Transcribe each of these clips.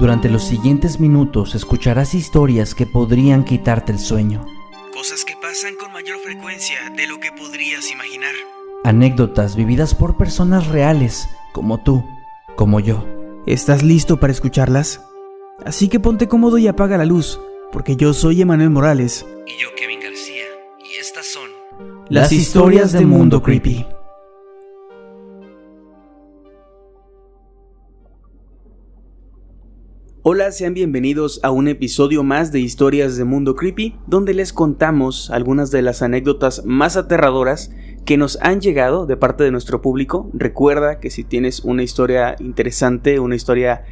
Durante los siguientes minutos escucharás historias que podrían quitarte el sueño. Cosas que pasan con mayor frecuencia de lo que podrías imaginar. Anécdotas vividas por personas reales, como tú, como yo. ¿Estás listo para escucharlas? Así que ponte cómodo y apaga la luz, porque yo soy Emanuel Morales. Y yo Kevin García, y estas son las historias de Mundo Creepy. Hola, sean bienvenidos a un episodio más de Historias de Mundo Creepy, donde les contamos algunas de las anécdotas más aterradoras que nos han llegado de parte de nuestro público. Recuerda que si tienes una historia interesante, una historia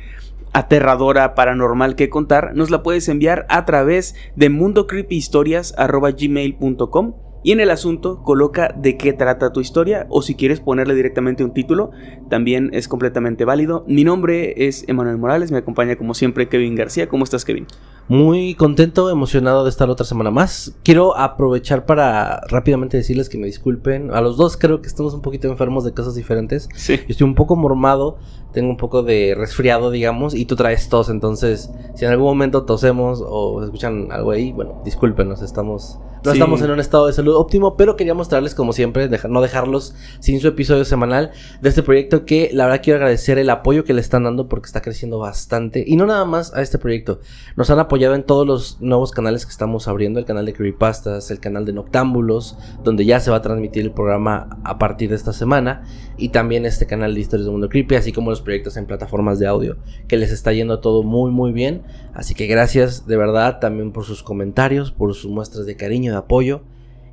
aterradora, paranormal que contar, nos la puedes enviar a través de mundocreepyhistorias@gmail.com. Y en el asunto coloca de qué trata tu historia, o si quieres ponerle directamente un título, también es completamente válido. Mi nombre es Emanuel Morales, me acompaña como siempre Kevin García. ¿Cómo estás, Kevin? Muy contento, emocionado de estar otra semana más. Quiero aprovechar para rápidamente decirles que me disculpen. A los dos creo que estamos un poquito enfermos de cosas diferentes. Sí. Yo estoy un poco mormado, tengo un poco de resfriado, digamos, y tú traes tos. Entonces, si en algún momento tosemos o escuchan algo ahí, bueno, discúlpenos, estamos en un estado de salud óptimo, pero quería mostrarles, como siempre, no dejarlos sin su episodio semanal de este proyecto, que la verdad quiero agradecer el apoyo que le están dando porque está creciendo bastante. Y no nada más a este proyecto, nos han apoyado en todos los nuevos canales que estamos abriendo: el canal de Creepypastas, el canal de Noctámbulos, donde ya se va a transmitir el programa a partir de esta semana, y también este canal de Historias de Mundo Creepy, así como los proyectos en plataformas de audio, que les está yendo todo muy muy bien. Así que gracias de verdad también por sus comentarios, por sus muestras de cariño, de apoyo.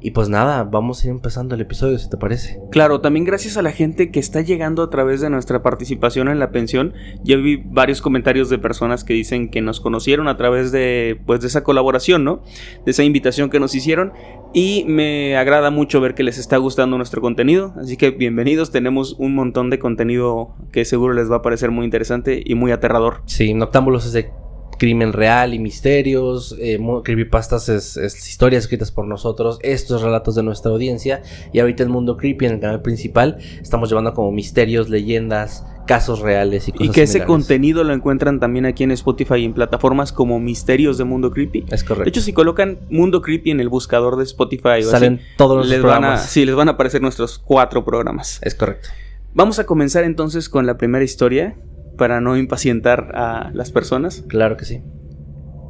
Y pues nada, vamos a ir empezando el episodio, si te parece. Claro, también gracias a la gente que está llegando a través de nuestra participación en la pensión. Ya vi varios comentarios de personas que dicen que nos conocieron a través de, pues, de esa colaboración, ¿no? De esa invitación que nos hicieron. Y me agrada mucho ver que les está gustando nuestro contenido. Así que bienvenidos, tenemos un montón de contenido que seguro les va a parecer muy interesante y muy aterrador. Sí, Noctámbulos es de crimen real y misterios, Creepypastas es historias escritas por nosotros, estos relatos de nuestra audiencia, y ahorita el Mundo Creepy, en el canal principal, estamos llevando como misterios, leyendas, casos reales y cosas que ese similares. contenido lo encuentran también aquí en Spotify y en plataformas como Misterios de Mundo Creepy. Es correcto. De hecho, si colocan Mundo Creepy en el buscador de Spotify o salen así, todos los programas. les van a aparecer nuestros 4 programas. Es correcto. Vamos a comenzar entonces con la primera historia, para no impacientar a las personas. Claro que sí.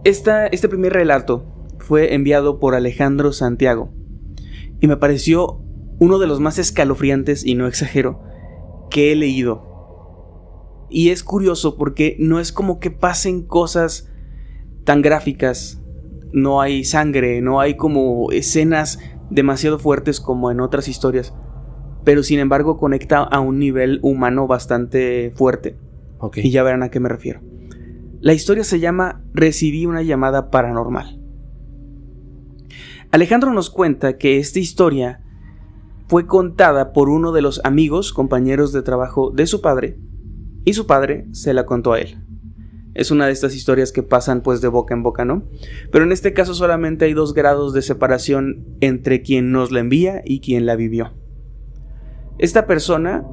Este primer relato fue enviado por Alejandro Santiago y me pareció uno de los más escalofriantes, y no exagero, que he leído. Y es curioso porque no es como que pasen cosas tan gráficas, no hay sangre, no hay como escenas demasiado fuertes como en otras historias, pero sin embargo conecta a un nivel humano bastante fuerte. Okay. Y ya verán a qué me refiero. La historia se llama Recibí una llamada paranormal. Alejandro nos cuenta que esta historia fue contada por uno de los amigos, compañeros de trabajo de su padre, y su padre se la contó a él. Es una de estas historias que pasan pues de boca en boca, ¿no? Pero en este caso solamente hay 2 grados de separación entre quien nos la envía y quien la vivió. Esta persona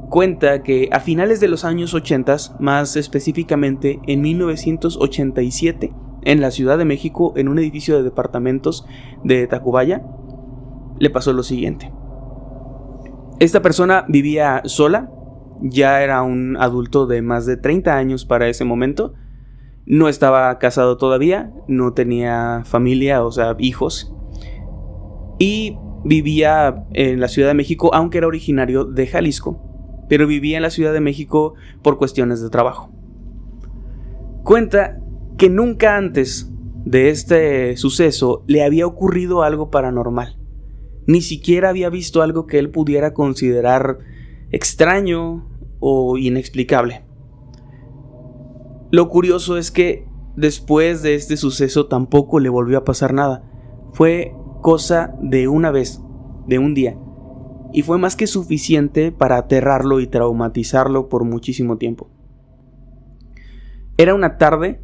cuenta que a finales de los años 80, más específicamente en 1987, en la Ciudad de México, en un edificio de departamentos de Tacubaya, le pasó lo siguiente. Esta persona vivía sola, ya era un adulto de más de 30 años para ese momento, no estaba casado todavía, no tenía familia, o sea, hijos, y vivía en la Ciudad de México, aunque era originario de Jalisco, pero vivía en la Ciudad de México por cuestiones de trabajo. Cuenta que nunca antes de este suceso le había ocurrido algo paranormal. Ni siquiera había visto algo que él pudiera considerar extraño o inexplicable. Lo curioso es que después de este suceso tampoco le volvió a pasar nada. Fue cosa de una vez, de un día. Y fue más que suficiente para aterrarlo y traumatizarlo por muchísimo tiempo. Era una tarde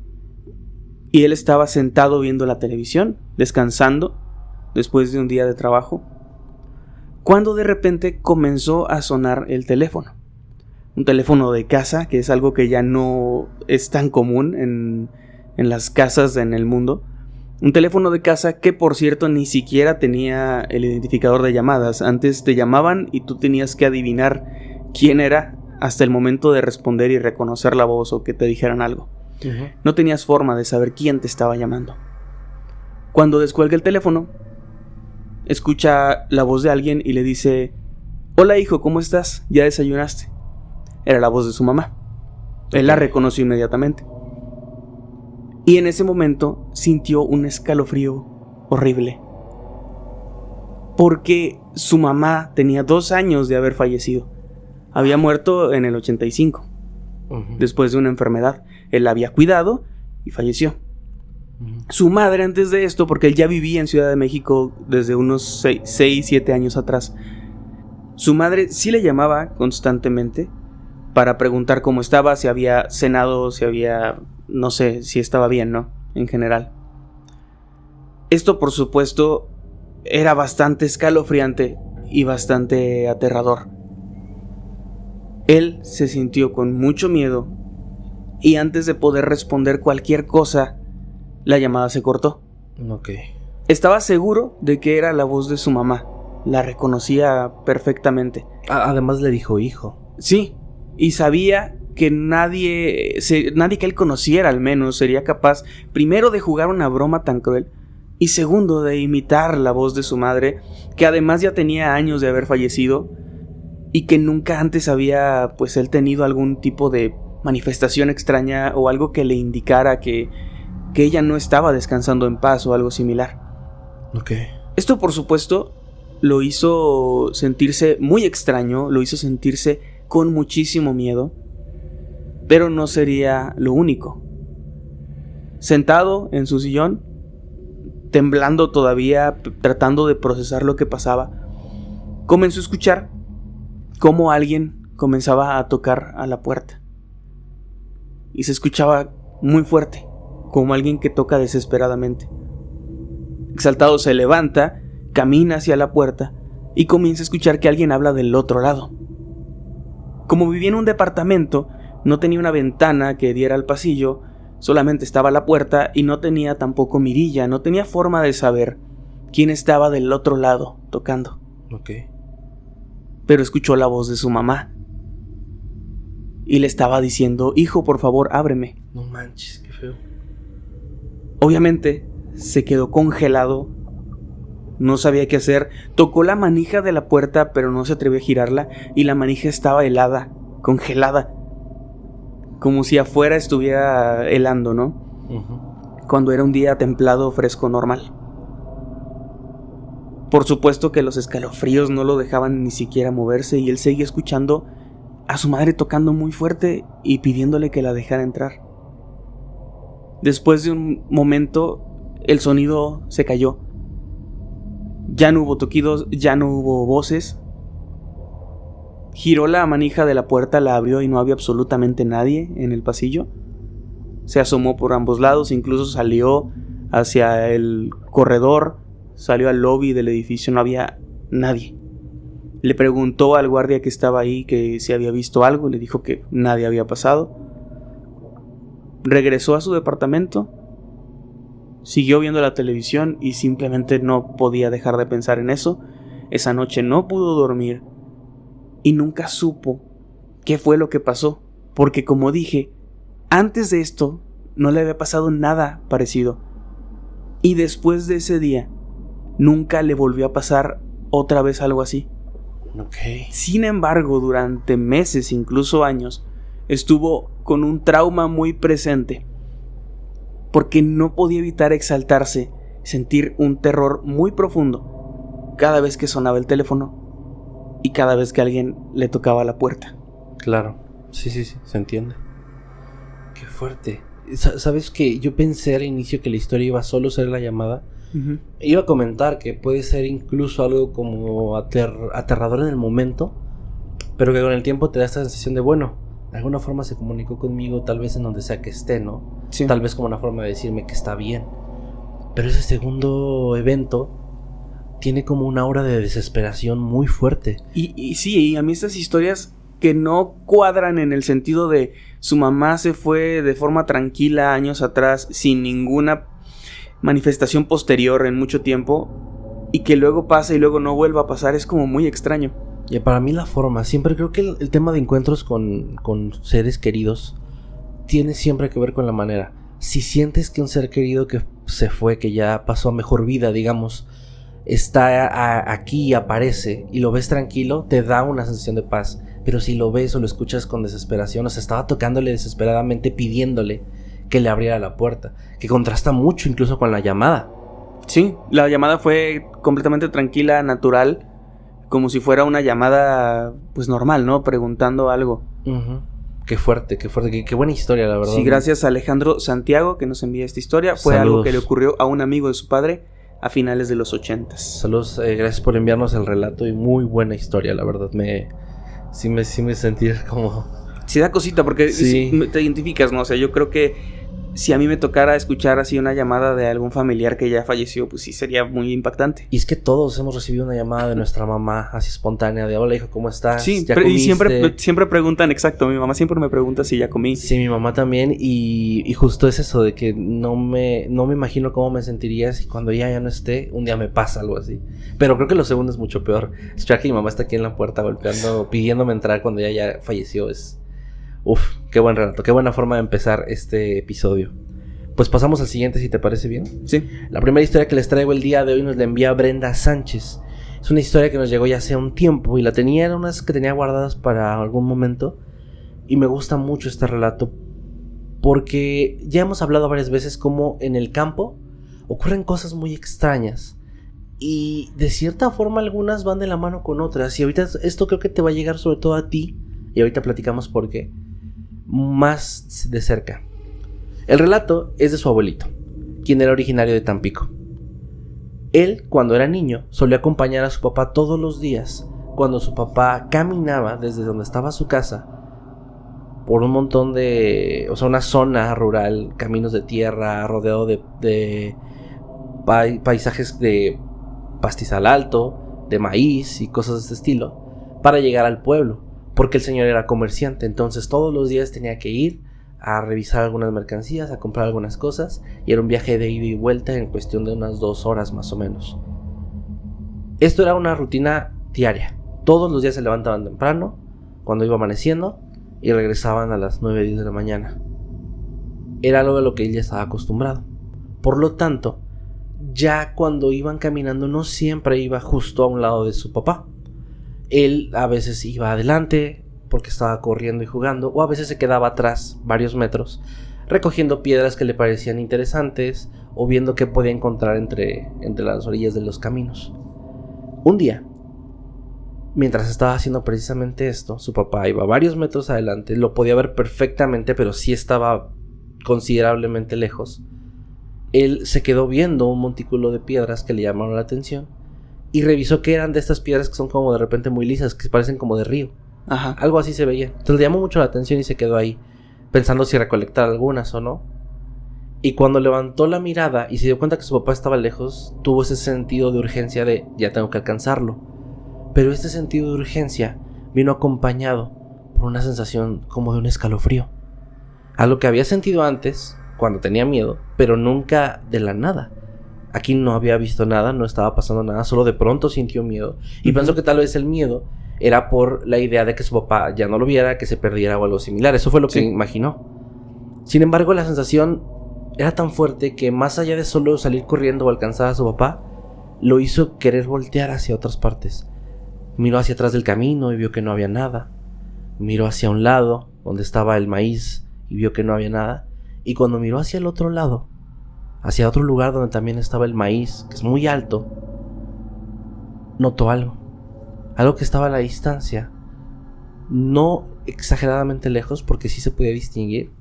y él estaba sentado viendo la televisión, descansando, después de un día de trabajo, cuando de repente comenzó a sonar el teléfono. un teléfono de casa, que es algo que ya no es tan común en las casas en el mundo. Un teléfono de casa que, por cierto, ni siquiera tenía el identificador de llamadas. Antes te llamaban y tú tenías que adivinar quién era hasta el momento de responder y reconocer la voz o que te dijeran algo. No tenías forma de saber quién te estaba llamando. Cuando descuelga el teléfono, escucha la voz de alguien y le dice: hola hijo, ¿cómo estás? ¿Ya desayunaste? Era la voz de su mamá. Él la reconoció inmediatamente. Y en ese momento sintió un escalofrío horrible. Porque su mamá tenía 2 años de haber fallecido. Había muerto en el 85. Después de una enfermedad. Él la había cuidado y falleció. Su madre antes de esto, porque él ya vivía en Ciudad de México desde unos 6-7 años atrás. Su madre sí le llamaba constantemente para preguntar cómo estaba, si había cenado, si había... no sé, si estaba bien, ¿no? En general. Esto, por supuesto, era bastante escalofriante y bastante aterrador. Él se sintió con mucho miedo y antes de poder responder cualquier cosa, la llamada se cortó. Ok. Estaba seguro de que era la voz de su mamá. La reconocía perfectamente. Además le dijo hijo. Sí, y sabía que nadie que él conociera al menos sería capaz, primero, de jugar una broma tan cruel, y segundo, de imitar la voz de su madre, que además ya tenía años de haber fallecido y que nunca antes había, pues, él tenido algún tipo de manifestación extraña o algo que le indicara que ella no estaba descansando en paz o algo similar. Ok. Esto, por supuesto, lo hizo sentirse muy extraño, lo hizo sentirse con muchísimo miedo. Pero no sería lo único. Sentado en su sillón, temblando todavía, tratando de procesar lo que pasaba, comenzó a escuchar cómo alguien comenzaba a tocar a la puerta. Y se escuchaba muy fuerte, como alguien que toca desesperadamente. Exaltado se levanta, camina hacia la puerta y comienza a escuchar que alguien habla del otro lado. Como vivía en un departamento, no tenía una ventana que diera al pasillo, solamente estaba la puerta y no tenía tampoco mirilla, no tenía forma de saber quién estaba del otro lado tocando. Ok. Pero escuchó la voz de su mamá y le estaba diciendo: hijo, por favor, ábreme. No manches, qué feo. Obviamente se quedó congelado, no sabía qué hacer, tocó la manija de la puerta pero no se atrevió a girarla y la manija estaba helada, congelada, como si afuera estuviera helando, ¿no? Cuando era un día templado, fresco, normal. Por supuesto que los escalofríos no lo dejaban ni siquiera moverse y él seguía escuchando a su madre tocando muy fuerte y pidiéndole que la dejara entrar. Después de un momento, el sonido se cayó. Ya no hubo toquidos, ya no hubo voces. Giró la manija de la puerta, la abrió y no había absolutamente nadie en el pasillo. Se asomó por ambos lados, incluso salió hacia el corredor, salió al lobby del edificio, no había nadie. Le preguntó al guardia que estaba ahí que si había visto algo, le dijo que nadie había pasado. Regresó a su departamento, siguió viendo la televisión y simplemente no podía dejar de pensar en eso. Esa noche no pudo dormir y nunca supo qué fue lo que pasó, porque como dije, antes de esto no le había pasado nada parecido. Y después de ese día, nunca le volvió a pasar otra vez algo así. Okay. Sin embargo, durante meses, incluso años, estuvo con un trauma muy presente, porque no podía evitar exaltarse, sentir un terror muy profundo cada vez que sonaba el teléfono y cada vez que alguien le tocaba la puerta. Claro, sí, se entiende. Qué fuerte. ¿Sabes que yo pensé al inicio que la historia iba solo a ser la llamada? Uh-huh. Iba a comentar que puede ser incluso algo como aterrador en el momento, pero que con el tiempo te da esta sensación de, bueno, de alguna forma se comunicó conmigo, tal vez en donde sea que esté, ¿no? Sí. Tal vez como una forma de decirme que está bien. Pero ese segundo evento tiene como una aura de desesperación muy fuerte. Y sí, a mí estas historias que no cuadran en el sentido de su mamá se fue de forma tranquila años atrás sin ninguna manifestación posterior en mucho tiempo y que luego pasa y luego no vuelva a pasar, es como muy extraño. Y para mí la forma, siempre creo que el tema de encuentros con seres queridos tiene siempre que ver con la manera. Si sientes que un ser querido que se fue, que ya pasó a mejor vida, digamos, está aquí y aparece y lo ves tranquilo, te da una sensación de paz. Pero si lo ves o lo escuchas con desesperación, o sea, estaba tocándole desesperadamente, pidiéndole que le abriera la puerta, que contrasta mucho incluso con la llamada. Sí, la llamada fue completamente tranquila, natural, como si fuera una llamada pues normal, ¿no? Preguntando algo. Uh-huh. Qué fuerte, qué buena historia, la verdad. Sí, gracias a Alejandro Santiago que nos envía esta historia. Fue Saludos. algo que le ocurrió a un amigo de su padre a finales de los 80s. Saludos, gracias por enviarnos el relato y muy buena historia, la verdad. Sí me sentí como... Sí da cosita porque Sí. te identificas, ¿no? O sea, yo creo que si a mí me tocara escuchar así una llamada de algún familiar que ya falleció, pues sí sería muy impactante. Y es que todos hemos recibido una llamada de nuestra mamá así espontánea de hola hijo, ¿cómo estás? Sí, ¿Ya y comiste? siempre preguntan, exacto, mi mamá siempre me pregunta si ya comí. Sí, mi mamá también y justo es eso de que no me imagino cómo me sentiría si cuando ella ya no esté, un día me pasa algo así. Pero creo que lo segundo es mucho peor. Escuchar que mi mamá está aquí en la puerta golpeando, pidiéndome entrar cuando ella ya falleció es... Uf, qué buen relato, qué buena forma de empezar este episodio. Pues pasamos al siguiente, si te parece bien. Sí. La primera historia que les traigo el día de hoy nos la envía Brenda Sánchez. Es una historia que nos llegó ya hace un tiempo y eran unas que tenía guardadas para algún momento. Y me gusta mucho este relato porque ya hemos hablado varias veces cómo en el campo ocurren cosas muy extrañas. Y de cierta forma algunas van de la mano con otras. Y ahorita esto creo que te va a llegar sobre todo a ti. Y ahorita platicamos por qué. Más de cerca. El relato es de su abuelito, quien era originario de Tampico. Él, cuando era niño, solía acompañar a su papá todos los días, cuando su papá caminaba desde donde estaba su casa, por un montón de... O sea, una zona rural, caminos de tierra, rodeado de paisajes de pastizal alto, de maíz y cosas de este estilo, para llegar al pueblo, porque el señor era comerciante, entonces todos los días tenía que ir a revisar algunas mercancías, a comprar algunas cosas, y era un viaje de ida y vuelta en cuestión de unas 2 horas más o menos. Esto era una rutina diaria. Todos los días se levantaban temprano, cuando iba amaneciendo, y regresaban a las 9, 10 de la mañana. Era algo a lo que él ya estaba acostumbrado. Por lo tanto, ya cuando iban caminando no siempre iba justo a un lado de su papá. Él a veces iba adelante porque estaba corriendo y jugando, o a veces se quedaba atrás varios metros, recogiendo piedras que le parecían interesantes, o viendo qué podía encontrar entre las orillas de los caminos. Un día, mientras estaba haciendo precisamente esto, su papá iba varios metros adelante, lo podía ver perfectamente, pero sí estaba considerablemente lejos. Él se quedó viendo un montículo de piedras que le llamaron la atención, y revisó que eran de estas piedras que son como de repente muy lisas, que parecen como de río. Ajá. Algo así se veía. Entonces le llamó mucho la atención y se quedó ahí, pensando si recolectar algunas o no. Y cuando levantó la mirada y se dio cuenta que su papá estaba lejos, tuvo ese sentido de urgencia de ya tengo que alcanzarlo. Pero este sentido de urgencia vino acompañado por una sensación como de un escalofrío. Algo que había sentido antes, cuando tenía miedo, pero nunca de la nada. Aquí no había visto nada, no estaba pasando nada, solo de pronto sintió miedo. Y pensó que tal vez el miedo era por la idea de que su papá ya no lo viera, que se perdiera o algo similar. Eso fue lo que imaginó. Sin embargo, la sensación era tan fuerte que más allá de solo salir corriendo o alcanzar a su papá, lo hizo querer voltear hacia otras partes. Miró hacia atrás del camino y vio que no había nada. Miró hacia un lado, donde estaba el maíz, y vio que no había nada. Y cuando miró hacia el otro lado, hacia otro lugar donde también estaba el maíz, que es muy alto, notó algo. Algo que estaba a la distancia, no exageradamente lejos porque sí se podía distinguir,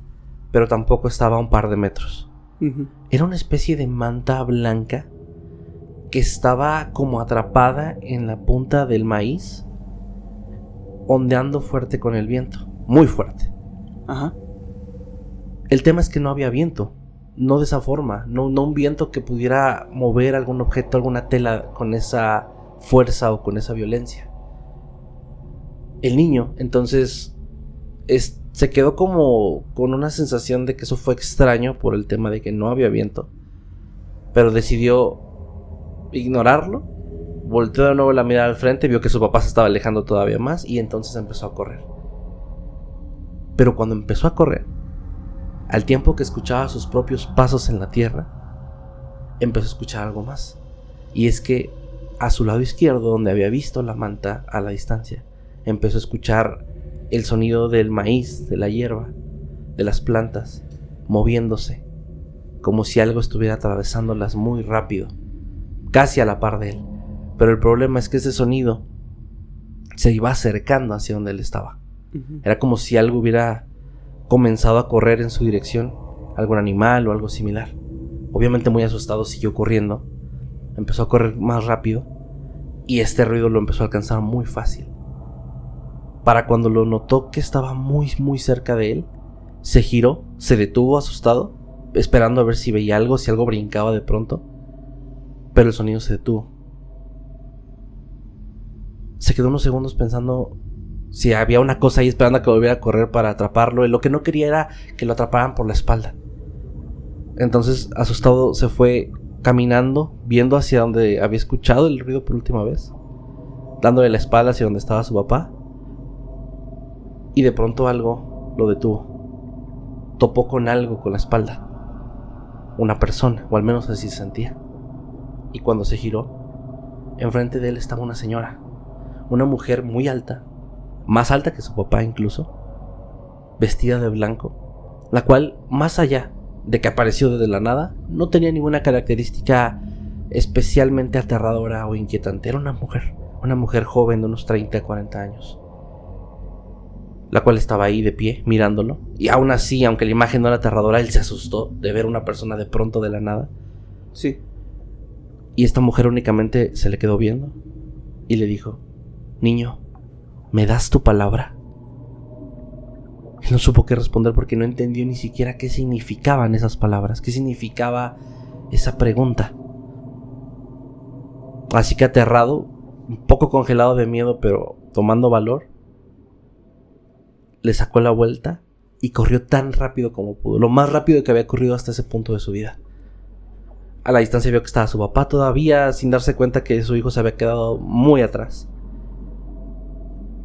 pero tampoco estaba a un par de metros. Uh-huh. Era una especie de manta blanca que estaba como atrapada en la punta del maíz, ondeando fuerte con el viento, muy fuerte. Ajá. El tema es que no había viento, no de esa forma, no un viento que pudiera mover algún objeto, alguna tela con esa fuerza o con esa violencia. el niño. Entonces se quedó como con una sensación de que eso fue extraño por el tema de que no había viento. Pero decidió ignorarlo. Volteó de nuevo la mirada al frente, vio que su papá se estaba alejando todavía más y entonces empezó a correr. Pero cuando empezó a correr, al tiempo que escuchaba sus propios pasos en la tierra, empezó a escuchar algo más. Y es que a su lado izquierdo, donde había visto la manta a la distancia, empezó a escuchar el sonido del maíz, de la hierba, de las plantas, moviéndose, como si algo estuviera atravesándolas muy rápido, casi a la par de él. Pero el problema es que ese sonido se iba acercando hacia donde él estaba. Era como si algo hubiera comenzado a correr en su dirección, algún animal o algo similar. Obviamente muy asustado siguió corriendo, empezó a correr más rápido y este ruido lo empezó a alcanzar muy fácil. Para cuando lo notó que estaba muy muy cerca de él, se giró, se detuvo asustado, esperando a ver si veía algo, si algo brincaba de pronto, pero el sonido se detuvo. Se quedó unos segundos pensando si había una cosa ahí esperando a que volviera a correr para atraparlo, y lo que no quería era que lo atraparan por la espalda. Entonces, asustado, se fue caminando, viendo hacia donde había escuchado el ruido por última vez, dándole la espalda hacia donde estaba su papá, y de pronto algo lo detuvo. Topó con algo con la espalda, una persona, o al menos así se sentía. Y cuando se giró, enfrente de él estaba una señora, una mujer muy alta, más alta que su papá incluso, vestida de blanco, la cual, más allá de que apareció desde la nada, no tenía ninguna característica especialmente aterradora o inquietante. Era una mujer joven de unos 30 a 40 años, la cual estaba ahí de pie mirándolo, y aún así, aunque la imagen no era aterradora, él se asustó de ver una persona de pronto de la nada. Sí. Y esta mujer únicamente se le quedó viendo y le dijo: niño, ¿me das tu palabra? Él no supo qué responder porque no entendió ni siquiera qué significaban esas palabras, qué significaba esa pregunta. Así que aterrado, un poco congelado de miedo, pero tomando valor, le sacó la vuelta y corrió tan rápido como pudo, lo más rápido que había corrido hasta ese punto de su vida. A la distancia vio que estaba su papá todavía, sin darse cuenta que su hijo se había quedado muy atrás.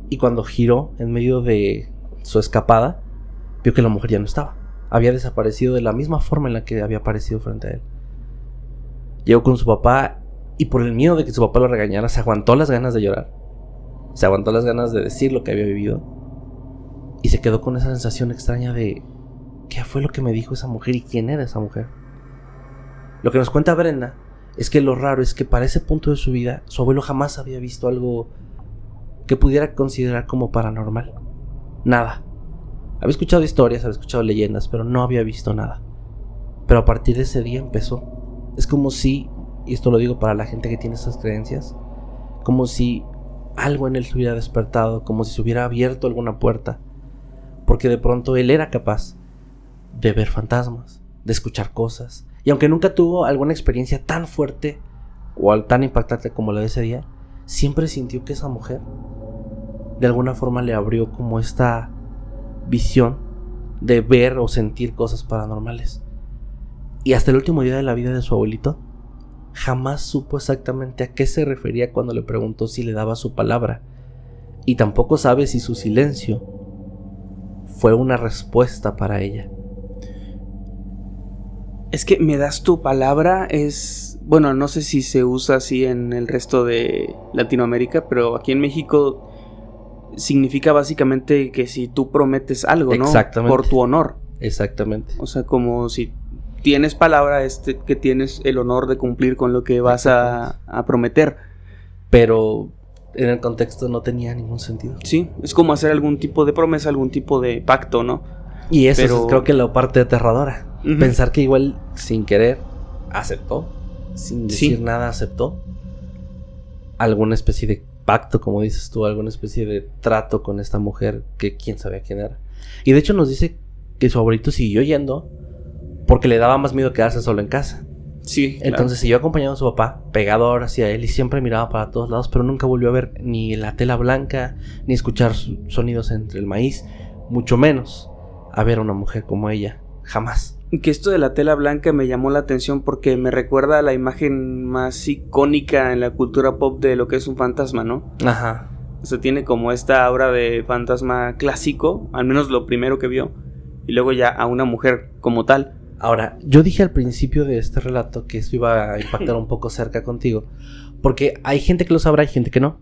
Y cuando giró en medio de su escapada, vio que la mujer ya no estaba. Había desaparecido de la misma forma en la que había aparecido frente a él. Llegó con su papá y por el miedo de que su papá lo regañara, se aguantó las ganas de llorar. Se aguantó las ganas de decir lo que había vivido. Y se quedó con esa sensación extraña de ¿qué fue lo que me dijo esa mujer y quién era esa mujer? Lo que nos cuenta Brenda es que lo raro es que para ese punto de su vida, su abuelo jamás había visto algo que pudiera considerar como paranormal. Nada. Había escuchado historias, había escuchado leyendas, pero no había visto nada. Pero a partir de ese día empezó. Es como si, y esto lo digo para la gente que tiene esas creencias, como si algo en él se hubiera despertado, como si se hubiera abierto alguna puerta, porque de pronto él era capaz de ver fantasmas, de escuchar cosas, y aunque nunca tuvo alguna experiencia tan fuerte o tan impactante como la de ese día, siempre sintió que esa mujer de alguna forma le abrió como esta visión de ver o sentir cosas paranormales. Y hasta el último día de la vida de su abuelito, jamás supo exactamente a qué se refería cuando le preguntó si le daba su palabra. Y tampoco sabe si su silencio fue una respuesta para ella. Es que me das tu palabra es... Bueno, no sé si se usa así en el resto de Latinoamérica, pero aquí en México significa básicamente que si tú prometes algo, ¿no? Exactamente. Por tu honor. Exactamente. O sea, como si tienes palabra, que tienes el honor de cumplir con lo que vas a prometer. Pero en el contexto no tenía ningún sentido. Sí, es como hacer algún tipo de promesa, algún tipo de pacto, ¿no? Y eso es, creo que, la parte aterradora. Uh-huh. Pensar que igual sin querer aceptó, sin decir nada aceptó alguna especie de pacto, como dices tú, alguna especie de trato con esta mujer que quién sabía quién era. Y de hecho nos dice que su abuelito siguió yendo porque le daba más miedo quedarse solo en casa. Sí, claro. Entonces siguió acompañando a su papá, pegado ahora hacia él, y siempre miraba para todos lados, pero nunca volvió a ver ni la tela blanca, ni escuchar sonidos entre el maíz, mucho menos a ver a una mujer como ella, jamás. Que esto de la tela blanca me llamó la atención porque me recuerda a la imagen más icónica en la cultura pop de lo que es un fantasma, ¿no? Ajá. O sea, tiene como esta aura de fantasma clásico, al menos lo primero que vio, y luego ya a una mujer como tal. Ahora, yo dije al principio de este relato que esto iba a impactar un poco cerca contigo, porque hay gente que lo sabrá y gente que no.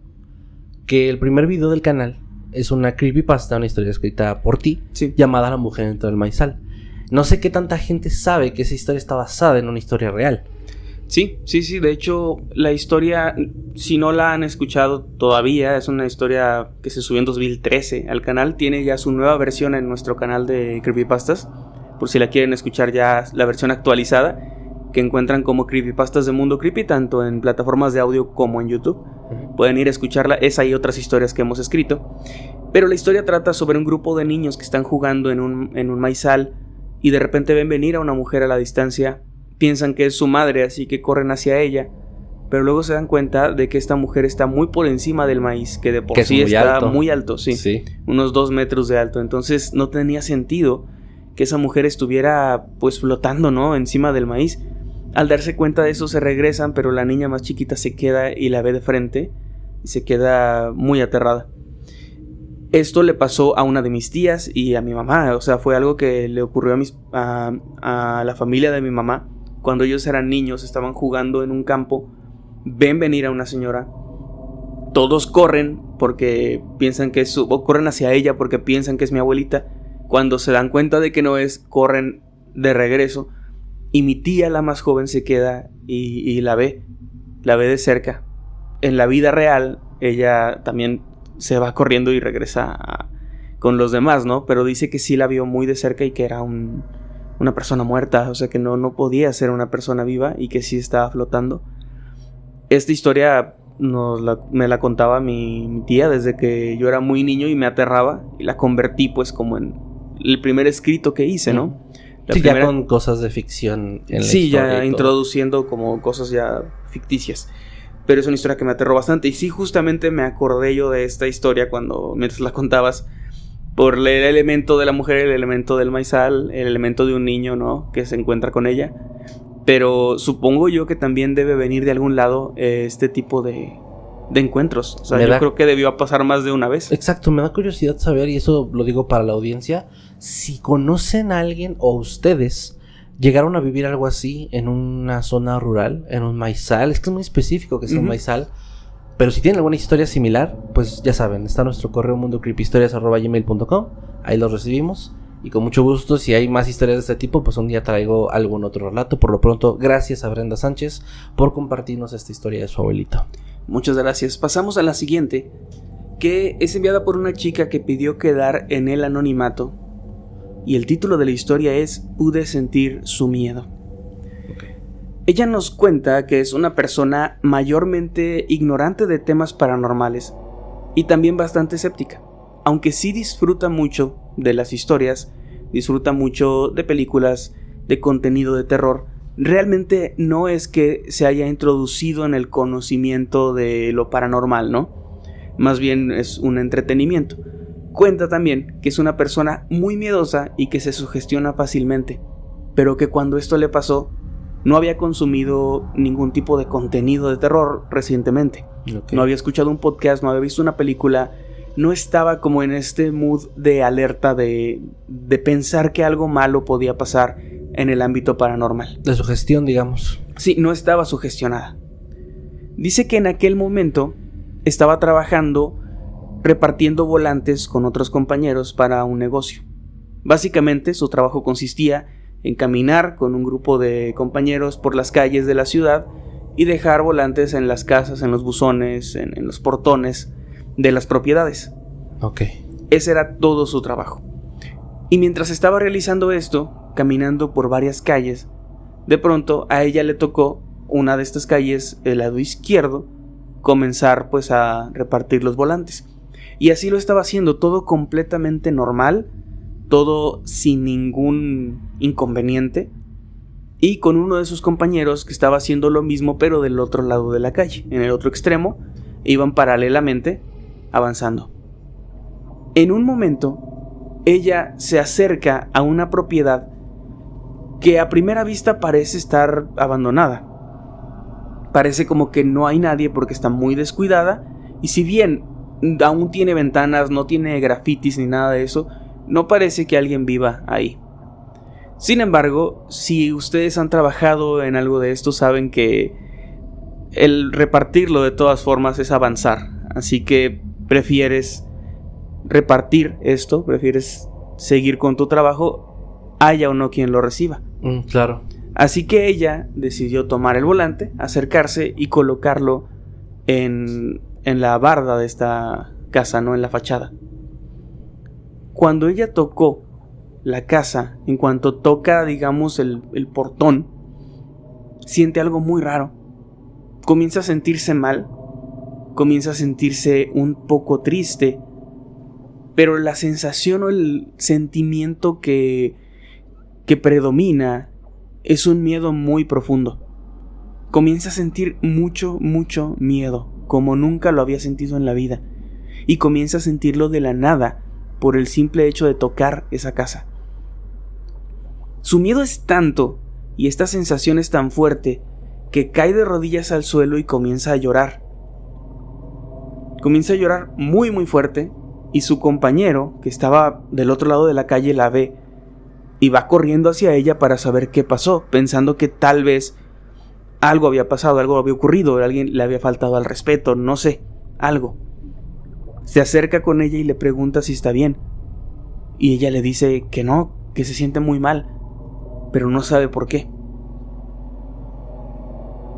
Que el primer video del canal es una creepypasta, una historia escrita por ti, Sí. llamada La mujer dentro del maizal. No sé qué tanta gente sabe que esa historia está basada en una historia real. Sí. De hecho, la historia, si no la han escuchado todavía, es una historia que se subió en 2013 al canal. Tiene ya su nueva versión en nuestro canal de Creepypastas, por si la quieren escuchar ya la versión actualizada, que encuentran como Creepypastas de Mundo Creepy, tanto en plataformas de audio como en YouTube. Pueden ir a escucharla, esa y otras historias que hemos escrito. Pero la historia trata sobre un grupo de niños que están jugando en un maizal y de repente ven venir a una mujer a la distancia. Piensan que es su madre, así que corren hacia ella, pero luego se dan cuenta de que esta mujer está muy por encima del maíz, que de por que sí es muy está alto. muy alto, sí, unos 2 metros de alto. Entonces no tenía sentido que esa mujer estuviera pues flotando, ¿no?, encima del maíz. Al darse cuenta de eso se regresan, pero la niña más chiquita se queda y la ve de frente y se queda muy aterrada. Esto le pasó a una de mis tías y a mi mamá. O sea, fue algo que le ocurrió a la familia de mi mamá. Cuando ellos eran niños, estaban jugando en un campo, ven venir a una señora. Todos corren porque piensan que es o corren hacia ella porque piensan que es mi abuelita. Cuando se dan cuenta de que no es, corren de regreso. Y mi tía, la más joven, se queda y la ve de cerca. En la vida real, ella también se va corriendo y regresa con los demás, ¿no? Pero dice que sí la vio muy de cerca y que era una persona muerta, o sea que no podía ser una persona viva y que sí estaba flotando. Esta historia me la contaba mi tía desde que yo era muy niño y me aterraba, y la convertí pues como en el primer escrito que hice, ¿no? Ya con cosas de ficción en la historia. Ya introduciendo como cosas ya ficticias. Pero es una historia que me aterró bastante. Y sí, justamente me acordé yo de esta historia mientras la contabas, por el elemento de la mujer, el elemento del maizal, el elemento de un niño, ¿no?, que se encuentra con ella. Pero supongo yo que también debe venir de algún lado este tipo de encuentros. O sea, yo creo que debió pasar más de una vez. Exacto, me da curiosidad saber, y eso lo digo para la audiencia, si conocen a alguien o ustedes llegaron a vivir algo así en una zona rural, en un maizal. Es que es muy específico que sea un maizal. Pero si tienen alguna historia similar, pues ya saben, está nuestro correo mundocreepyhistorias@gmail.com. Ahí los recibimos. Y con mucho gusto, si hay más historias de este tipo, pues un día traigo algún otro relato. Por lo pronto, gracias a Brenda Sánchez por compartirnos esta historia de su abuelito. Muchas gracias. Pasamos a la siguiente, que es enviada por una chica que pidió quedar en el anonimato. Y el título de la historia es Pude sentir su miedo. Ella nos cuenta que es una persona mayormente ignorante de temas paranormales y también bastante escéptica, aunque sí disfruta mucho de las historias, disfruta mucho de películas, de contenido de terror. Realmente no es que se haya introducido en el conocimiento de lo paranormal, ¿no? Más bien es un entretenimiento. Cuenta también que es una persona muy miedosa y que se sugestiona fácilmente, pero que cuando esto le pasó, no había consumido ningún tipo de contenido de terror recientemente. No había escuchado un podcast, no había visto una película, no estaba como en este mood de alerta de pensar que algo malo podía pasar en el ámbito paranormal. De sugestión, digamos. Sí, no estaba sugestionada. Dice que en aquel momento estaba trabajando repartiendo volantes con otros compañeros para un negocio. Básicamente su trabajo consistía en caminar con un grupo de compañeros por las calles de la ciudad y dejar volantes en las casas, en los buzones, en los portones de las propiedades. Ok. Ese era todo su trabajo. Y mientras estaba realizando esto, caminando por varias calles, de pronto a ella le tocó una de estas calles, el lado izquierdo, comenzar pues a repartir los volantes. Y así lo estaba haciendo, todo completamente normal, todo sin ningún inconveniente. y con uno de sus compañeros que estaba haciendo lo mismo pero del otro lado de la calle, en el otro extremo. Iban paralelamente avanzando. En un momento, ella se acerca a una propiedad que a primera vista parece estar abandonada. Parece como que no hay nadie porque está muy descuidada, y si bien aún tiene ventanas, no tiene grafitis ni nada de eso, no parece que alguien viva ahí. Sin embargo, si ustedes han trabajado en algo de esto, saben que el repartirlo de todas formas es avanzar. Así que prefieres repartir esto, prefieres seguir con tu trabajo, haya o no quien lo reciba. Claro. Así que ella decidió tomar el volante, acercarse y colocarlo en la barda de esta casa, no en la fachada. Cuando ella tocó la casa, en cuanto toca, digamos, el portón, siente algo muy raro. Comienza a sentirse mal, comienza a sentirse un poco triste, pero la sensación o el sentimiento que predomina es un miedo muy profundo. Comienza a sentir mucho miedo, como nunca lo había sentido en la vida, y comienza a sentirlo de la nada por el simple hecho de tocar esa casa. Su miedo es tanto y esta sensación es tan fuerte que cae de rodillas al suelo y comienza a llorar. Comienza a llorar muy fuerte, y su compañero, que estaba del otro lado de la calle, la ve y va corriendo hacia ella para saber qué pasó, pensando que tal vez algo había pasado, algo había ocurrido, alguien le había faltado al respeto, no sé, algo. Se acerca con ella y le pregunta si está bien, y ella le dice que no, que se siente muy mal, pero no sabe por qué.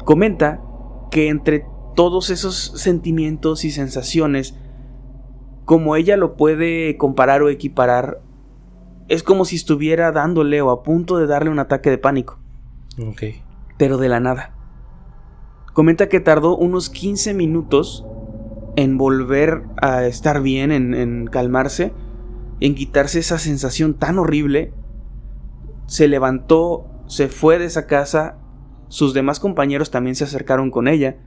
Comenta que entre todos esos sentimientos y sensaciones, como ella lo puede comparar o equiparar, es como si estuviera dándole o a punto de darle un ataque de pánico. Okay. Pero de la nada. Comenta que tardó unos 15 minutos en volver a estar bien, en calmarse, en quitarse esa sensación tan horrible. Se levantó, se fue de esa casa. Sus demás compañeros también se acercaron con ella,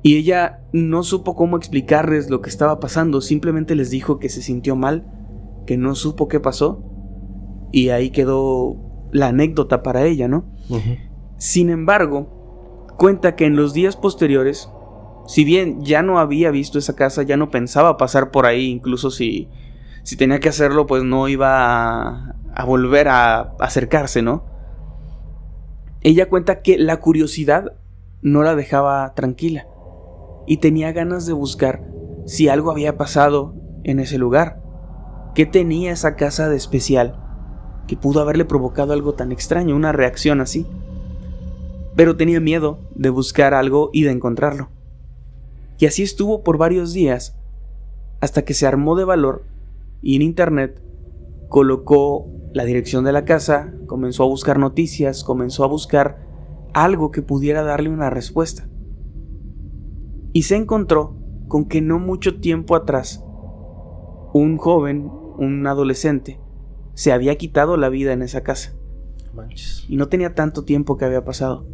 y ella no supo cómo explicarles lo que estaba pasando. Simplemente les dijo que se sintió mal, que no supo qué pasó, y ahí quedó la anécdota para ella, ¿no? Uh-huh. Sin embargo, cuenta que en los días posteriores, si bien ya no había visto esa casa, ya no pensaba pasar por ahí, incluso si tenía que hacerlo, pues no iba a volver a acercarse, ¿no? Ella cuenta que la curiosidad no la dejaba tranquila y tenía ganas de buscar si algo había pasado en ese lugar. ¿Qué tenía esa casa de especial que pudo haberle provocado algo tan extraño, una reacción así? Pero tenía miedo de buscar algo y de encontrarlo. Y así estuvo por varios días, hasta que se armó de valor y en internet colocó la dirección de la casa, comenzó a buscar noticias, comenzó a buscar algo que pudiera darle una respuesta. Y se encontró con que no mucho tiempo atrás, un joven, un adolescente, se había quitado la vida en esa casa. Manches. Y no tenía tanto tiempo que había pasado.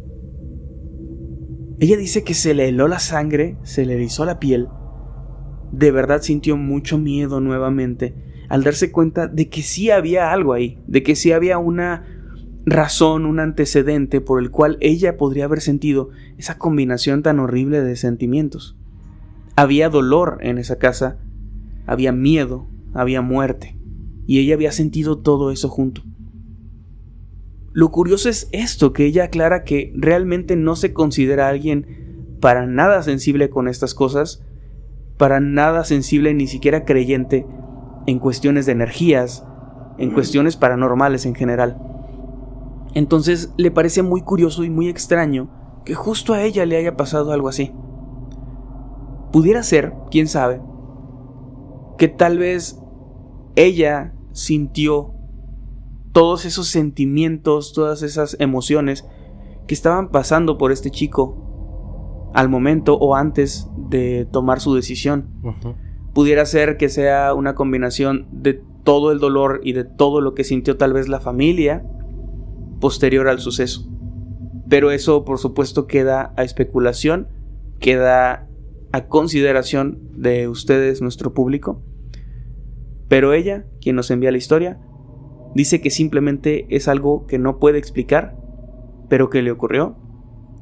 Ella dice que se le heló la sangre, se le erizó la piel. De verdad sintió mucho miedo nuevamente al darse cuenta de que sí había algo ahí, de que sí había una razón, un antecedente por el cual ella podría haber sentido esa combinación tan horrible de sentimientos. Había dolor en esa casa, había miedo, había muerte, y ella había sentido todo eso junto. Lo curioso es esto, que ella aclara que realmente no se considera alguien para nada sensible con estas cosas, para nada sensible, ni siquiera creyente en cuestiones de energías, en cuestiones paranormales en general. Entonces le parece muy curioso y muy extraño que justo a ella le haya pasado algo así. Pudiera ser, quién sabe, que tal vez ella sintió todos esos sentimientos, todas esas emociones que estaban pasando por este chico al momento o antes de tomar su decisión. Uh-huh. Pudiera ser que sea una combinación de todo el dolor y de todo lo que sintió tal vez la familia, posterior al suceso. Pero eso, por supuesto, queda a especulación, queda a consideración de ustedes, nuestro público. Pero ella, quien nos envía la historia, dice que simplemente es algo que no puede explicar, pero que le ocurrió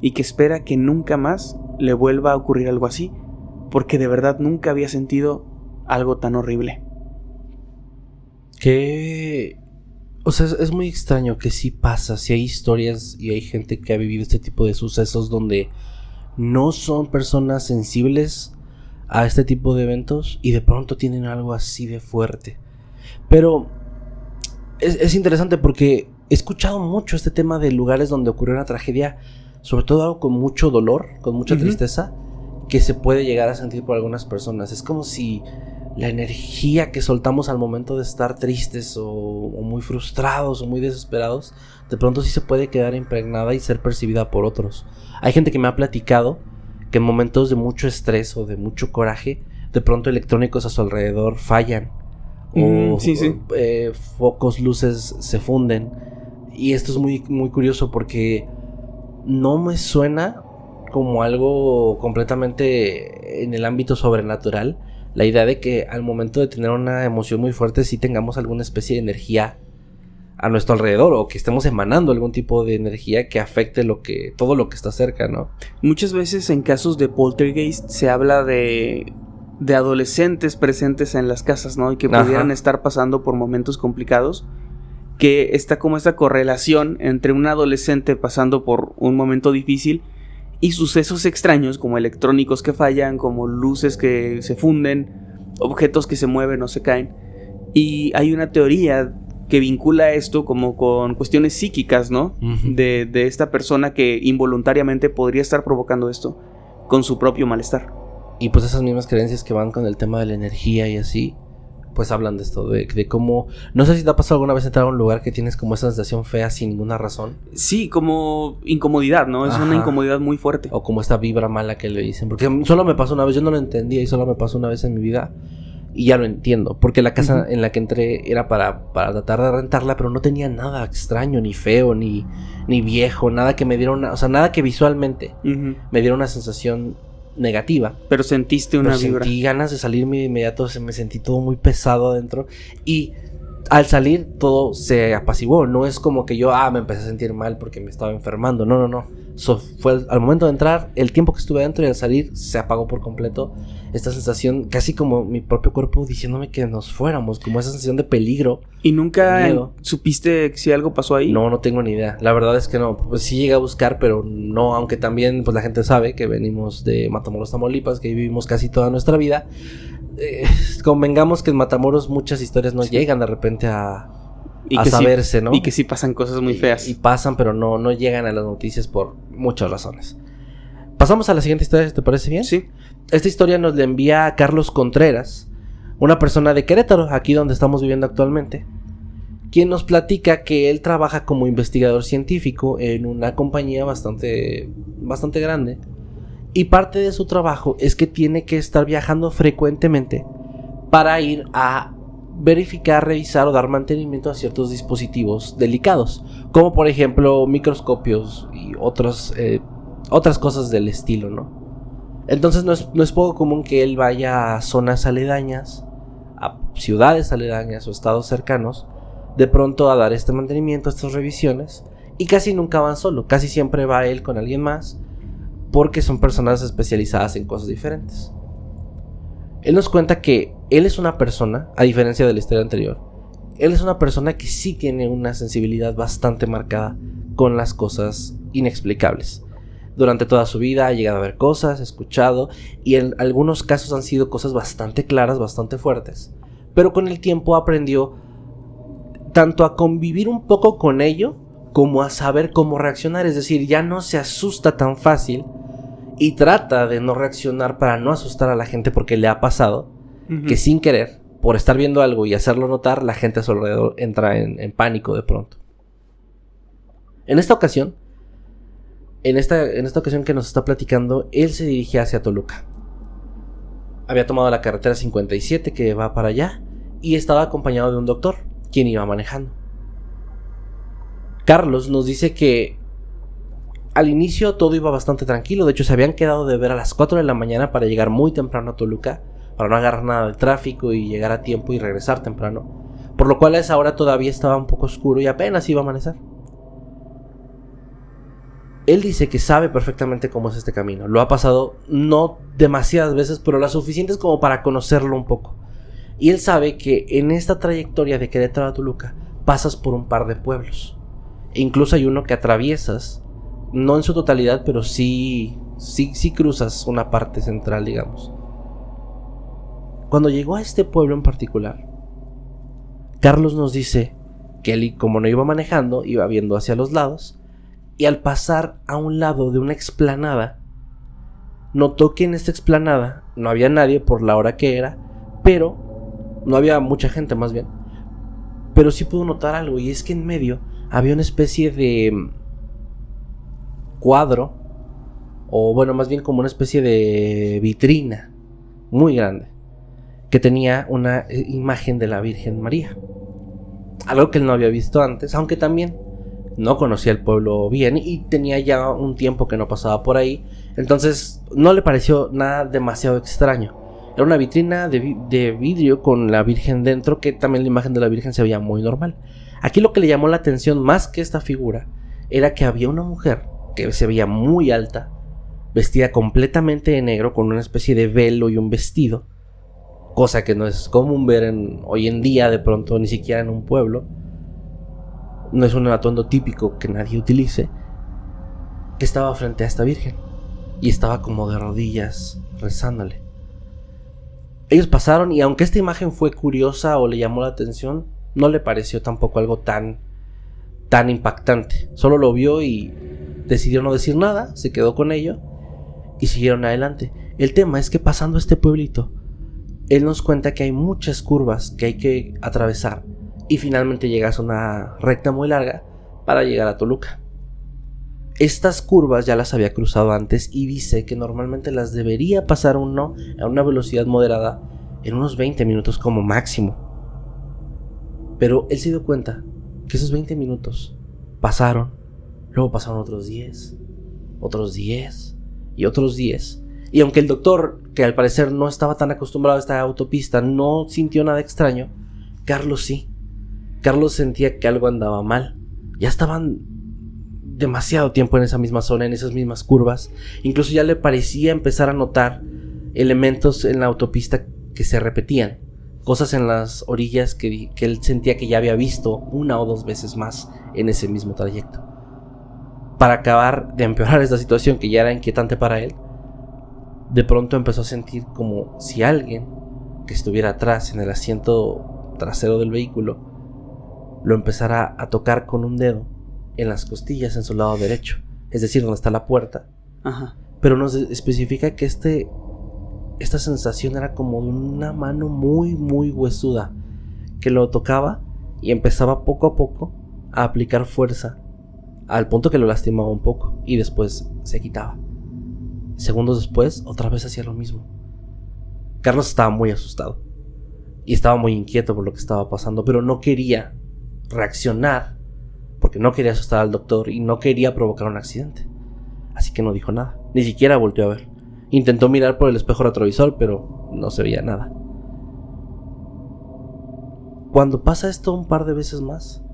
y que espera que nunca más le vuelva a ocurrir algo así, porque de verdad nunca había sentido algo tan horrible. O sea, es muy extraño que sí pasa, si hay historias y hay gente que ha vivido este tipo de sucesos donde no son personas sensibles a este tipo de eventos y de pronto tienen algo así de fuerte. Pero es interesante porque he escuchado mucho este tema de lugares donde ocurrió una tragedia, sobre todo algo con mucho dolor, con mucha tristeza, que se puede llegar a sentir por algunas personas. Es como si la energía que soltamos al momento de estar tristes o muy frustrados o muy desesperados, de pronto sí se puede quedar impregnada y ser percibida por otros. Hay gente que me ha platicado que en momentos de mucho estrés o de mucho coraje, de pronto electrónicos a su alrededor fallan. Focos, luces se funden. Y esto es muy, muy curioso porque no me suena como algo completamente en el ámbito sobrenatural. La idea de que al momento de tener una emoción muy fuerte sí tengamos alguna especie de energía a nuestro alrededor, o que estemos emanando algún tipo de energía que afecte todo lo que está cerca, ¿no? Muchas veces en casos de poltergeist se habla de adolescentes presentes en las casas, ¿no? Y que pudieran estar pasando por momentos complicados, que está como esta correlación entre un adolescente pasando por un momento difícil y sucesos extraños como electrónicos que fallan, como luces que se funden, objetos que se mueven o se caen. Y hay una teoría que vincula esto como con cuestiones psíquicas, ¿no? De esta persona que involuntariamente podría estar provocando esto con su propio malestar. Y pues esas mismas creencias que van con el tema de la energía y así, pues hablan de esto, de cómo... No sé si te ha pasado alguna vez entrar a un lugar que tienes como esa sensación fea sin ninguna razón. Sí, como incomodidad, ¿no? Es una incomodidad muy fuerte. O como esta vibra mala que le dicen. Porque solo me pasó una vez, yo no lo entendía y solo me pasó una vez en mi vida. Y ya lo entiendo, porque la casa en la que entré era para tratar de rentarla, pero no tenía nada extraño, ni feo, ni viejo, nada que me diera una... O sea, nada que visualmente me diera una sensación negativa. Pero sentiste una vibra. Sentí ganas de salirme de inmediato, me sentí todo muy pesado adentro. Y al salir todo se apaciguó. No es como que yo me empecé a sentir mal porque me estaba enfermando. No. Fue al momento de entrar, el tiempo que estuve adentro, y al salir se apagó por completo esta sensación, casi como mi propio cuerpo diciéndome que nos fuéramos, como esa sensación de peligro. ¿Y nunca supiste si algo pasó ahí? No tengo ni idea. La verdad es que no. Pues sí llegué a buscar, pero no, aunque también pues la gente sabe que venimos de Matamoros, Tamaulipas, que vivimos casi toda nuestra vida. Convengamos que en Matamoros muchas historias no llegan de repente a saberse, sí, ¿no? Y que sí pasan cosas muy feas. Y pasan, pero no llegan a las noticias por muchas razones. Pasamos a la siguiente historia, si te parece bien. Sí. Esta historia nos la envía Carlos Contreras, una persona de Querétaro, aquí donde estamos viviendo actualmente, quien nos platica que él trabaja como investigador científico en una compañía bastante grande. Y parte de su trabajo es que tiene que estar viajando frecuentemente para ir a verificar, revisar o dar mantenimiento a ciertos dispositivos delicados, como por ejemplo microscopios y otras cosas del estilo, ¿no? Entonces no es poco común que él vaya a zonas aledañas, a ciudades aledañas o estados cercanos, de pronto a dar este mantenimiento, estas revisiones, y casi nunca van solo, casi siempre va él con alguien más, porque son personas especializadas en cosas diferentes. Él nos cuenta que él es una persona, a diferencia de la historia anterior, él es una persona que sí tiene una sensibilidad bastante marcada con las cosas inexplicables. Durante toda su vida ha llegado a ver cosas, escuchado, y en algunos casos han sido cosas bastante claras, bastante fuertes. Pero con el tiempo aprendió tanto a convivir un poco con ello, como a saber cómo reaccionar. Es decir, ya no se asusta tan fácil y trata de no reaccionar para no asustar a la gente, porque le ha pasado que sin querer, por estar viendo algo y hacerlo notar, la gente a su alrededor entra en pánico de pronto. En esta ocasión que nos está platicando, él se dirige hacia Toluca. Había tomado la carretera 57 que va para allá y estaba acompañado de un doctor, quien iba manejando. Carlos nos dice que al inicio todo iba bastante tranquilo. De hecho, se habían quedado de ver a las 4 de la mañana para llegar muy temprano a Toluca, para no agarrar nada de tráfico y llegar a tiempo y regresar temprano. Por lo cual a esa hora todavía estaba un poco oscuro y apenas iba a amanecer. Él dice que sabe perfectamente cómo es este camino. Lo ha pasado no demasiadas veces, pero las suficientes como para conocerlo un poco. Y él sabe que en esta trayectoria de Querétaro a Toluca pasas por un par de pueblos. E incluso hay uno que atraviesas, no en su totalidad, pero sí cruzas una parte central, digamos. Cuando llegó a este pueblo en particular, Carlos nos dice que él, como no iba manejando, iba viendo hacia los lados, y al pasar a un lado de una explanada, notó que en esta explanada no había nadie por la hora que era, pero no había mucha gente más bien, pero sí pudo notar algo, y es que en medio había una especie de cuadro, o bueno, más bien como una especie de vitrina muy grande, que tenía una imagen de la Virgen María. Algo que él no había visto antes, aunque también no conocía el pueblo bien y tenía ya un tiempo que no pasaba por ahí. Entonces no le pareció nada demasiado extraño. Era una vitrina de vidrio con la Virgen dentro, que también la imagen de la Virgen se veía muy normal. Aquí lo que le llamó la atención más que esta figura era que había una mujer que se veía muy alta, vestida completamente de negro con una especie de velo y un vestido, cosa que no es común ver hoy en día, de pronto, ni siquiera en un pueblo. No es un atuendo típico que nadie utilice, que estaba frente a esta Virgen y estaba como de rodillas rezándole. Ellos pasaron, y aunque esta imagen fue curiosa o le llamó la atención, no le pareció tampoco algo tan impactante. Solo lo vio y decidió no decir nada, se quedó con ello y siguieron adelante. El tema es que pasando este pueblito, él nos cuenta que hay muchas curvas que hay que atravesar y finalmente llegas a una recta muy larga para llegar a Toluca. Estas curvas ya las había cruzado antes y dice que normalmente las debería pasar uno a una velocidad moderada en unos 20 minutos como máximo. Pero él se dio cuenta que esos 20 minutos pasaron, luego pasaron otros 10 y otros 10. Y aunque el doctor, que al parecer no estaba tan acostumbrado a esta autopista, no sintió nada extraño, Carlos sí. Carlos sentía que algo andaba mal. Ya estaban demasiado tiempo en esa misma zona, en esas mismas curvas. Incluso ya le parecía empezar a notar elementos en la autopista que se repetían. Cosas en las orillas que él sentía que ya había visto una o dos veces más en ese mismo trayecto. Para acabar de empeorar esta situación que ya era inquietante para él, de pronto empezó a sentir como si alguien que estuviera atrás en el asiento trasero del vehículo lo empezara a tocar con un dedo en las costillas en su lado derecho, es decir, donde está la puerta. Ajá. Pero nos especifica que esta sensación era como de una mano muy muy huesuda que lo tocaba y empezaba poco a poco a aplicar fuerza al punto que lo lastimaba un poco y después se quitaba. Segundos después, otra vez hacía lo mismo. Carlos estaba muy asustado y estaba muy inquieto por lo que estaba pasando, pero no quería reaccionar porque no quería asustar al doctor y no quería provocar un accidente. Así que no dijo nada, ni siquiera volteó a ver. Intentó mirar por el espejo retrovisor, pero no se veía nada. Cuando pasa esto un par de veces más,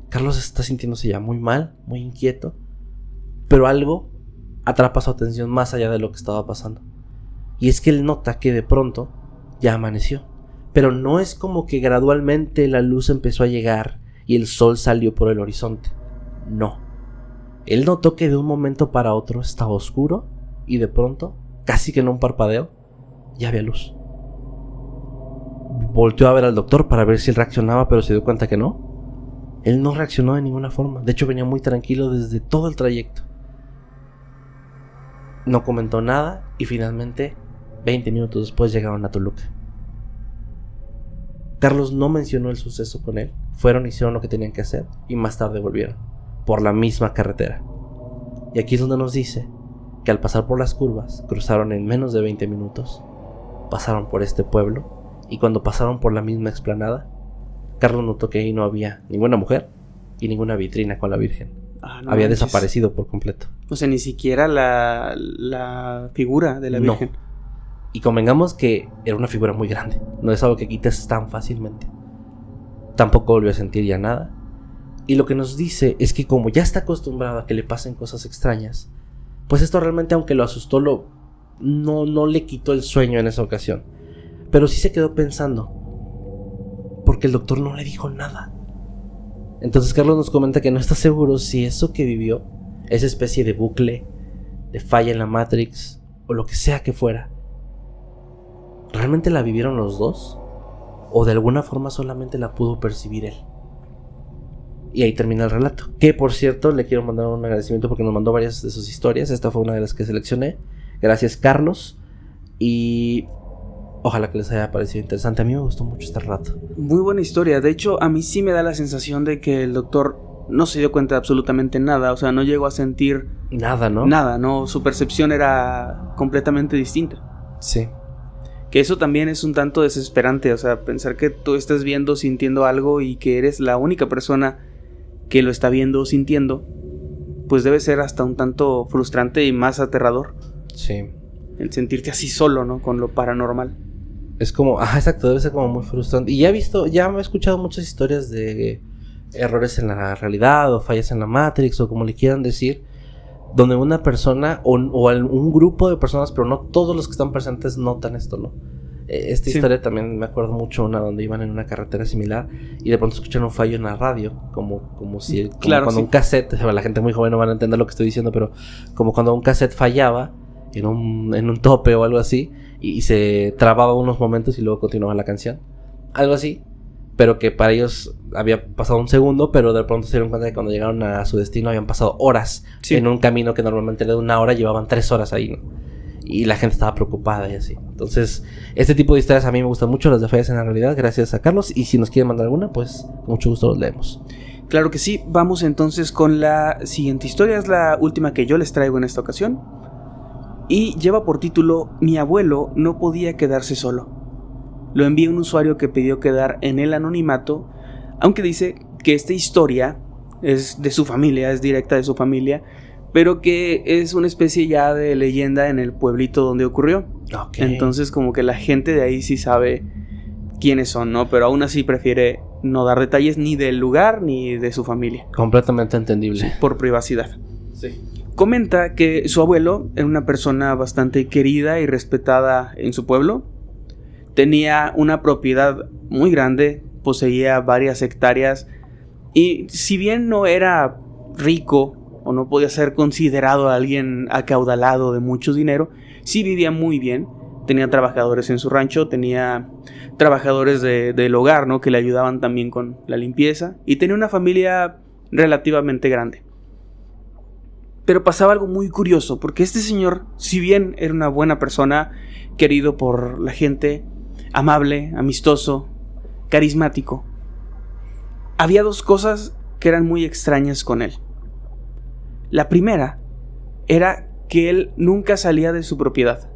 Carlos está sintiéndose ya muy mal, muy inquieto, pero algo atrapa su atención más allá de lo que estaba pasando. Y es que él nota que de pronto ya amaneció, pero no es como que gradualmente la luz empezó a llegar y el sol salió por el horizonte. No. Él notó que de un momento para otro estaba oscuro y de pronto, casi que en un parpadeo, ya había luz. Volteó a ver al doctor para ver si él reaccionaba, pero se dio cuenta que no. Él no reaccionó de ninguna forma. De hecho, venía muy tranquilo desde todo el trayecto. No comentó nada y finalmente, 20 minutos después, llegaron a Toluca. Carlos no mencionó el suceso con él. Fueron, hicieron lo que tenían que hacer y más tarde volvieron por la misma carretera. Y aquí es donde nos dice que al pasar por las curvas cruzaron en menos de 20 minutos, pasaron por este pueblo y cuando pasaron por la misma explanada, Carlos notó que ahí no había ninguna mujer y ninguna vitrina con la Virgen. No Había manches. desaparecido por completo. O sea, ni siquiera la figura de la No. Virgen. Y convengamos que era una figura muy grande. No es algo que quites tan fácilmente. Tampoco volvió a sentir ya nada. Y lo que nos dice es que como ya está acostumbrado a que le pasen cosas extrañas, pues esto realmente, aunque lo asustó, no le quitó el sueño en esa ocasión. Pero sí se quedó pensando, porque el doctor no le dijo nada. Entonces Carlos nos comenta que no está seguro si eso que vivió, esa especie de bucle, de falla en la Matrix, o lo que sea que fuera, ¿realmente la vivieron los dos? ¿O de alguna forma solamente la pudo percibir él? Y ahí termina el relato. Que por cierto, le quiero mandar un agradecimiento porque nos mandó varias de sus historias. Esta fue una de las que seleccioné. Gracias, Carlos. Y ojalá que les haya parecido interesante. A mí me gustó mucho este relato. Muy buena historia. De hecho, a mí sí me da la sensación de que el doctor no se dio cuenta de absolutamente nada. O sea, no llegó a sentir Nada, ¿no? nada, ¿no? Su percepción era completamente distinta. Sí. Que eso también es un tanto desesperante. O sea, pensar que tú estás viendo, sintiendo algo y que eres la única persona que lo está viendo o sintiendo, pues debe ser hasta un tanto frustrante y más aterrador. Sí. El sentirte así solo, ¿no? Con lo paranormal. Es como, exacto, debe ser como muy frustrante. Y ya he escuchado muchas historias de errores en la realidad, o fallas en la Matrix, o como le quieran decir, donde una persona, o un grupo de personas, pero no todos los que están presentes notan esto, ¿no? Esta historia también me acuerdo mucho, una donde iban en una carretera similar y de pronto escuchan un fallo en la radio, como si cuando un cassette, la gente muy joven no van a entender lo que estoy diciendo, pero como cuando un cassette fallaba en un tope o algo así y se trababa unos momentos y luego continuaba la canción, algo así, pero que para ellos había pasado un segundo, pero de pronto se dieron cuenta que cuando llegaron a su destino habían pasado horas en un camino que normalmente era de 1 hora, llevaban 3 horas ahí, ¿no? Y la gente estaba preocupada y así. Entonces, este tipo de historias a mí me gustan mucho, las de fallas en la realidad, gracias a Carlos. Y si nos quieren mandar alguna, pues con mucho gusto los leemos. Claro que sí. Vamos entonces con la siguiente historia. Es la última que yo les traigo en esta ocasión. Y lleva por título: Mi abuelo no podía quedarse solo. Lo envía un usuario que pidió quedar en el anonimato, aunque dice que esta historia es de su familia, es directa de su familia, pero que es una especie ya de leyenda en el pueblito donde ocurrió. Okay. Entonces como que la gente de ahí sí sabe quiénes son, ¿no? Pero aún así prefiere no dar detalles ni del lugar ni de su familia. Completamente entendible. Por privacidad. Sí. Comenta que su abuelo era una persona bastante querida y respetada en su pueblo. Tenía una propiedad muy grande, poseía varias hectáreas y si bien no era rico o no podía ser considerado alguien acaudalado de mucho dinero, sí vivía muy bien. Tenía trabajadores en su rancho, tenía trabajadores del hogar, ¿no? Que le ayudaban también con la limpieza, y tenía una familia relativamente grande. Pero pasaba algo muy curioso, porque este señor, si bien era una buena persona, querido por la gente, amable, amistoso, carismático, había 2 cosas que eran muy extrañas con él. La primera era que él nunca salía de su propiedad.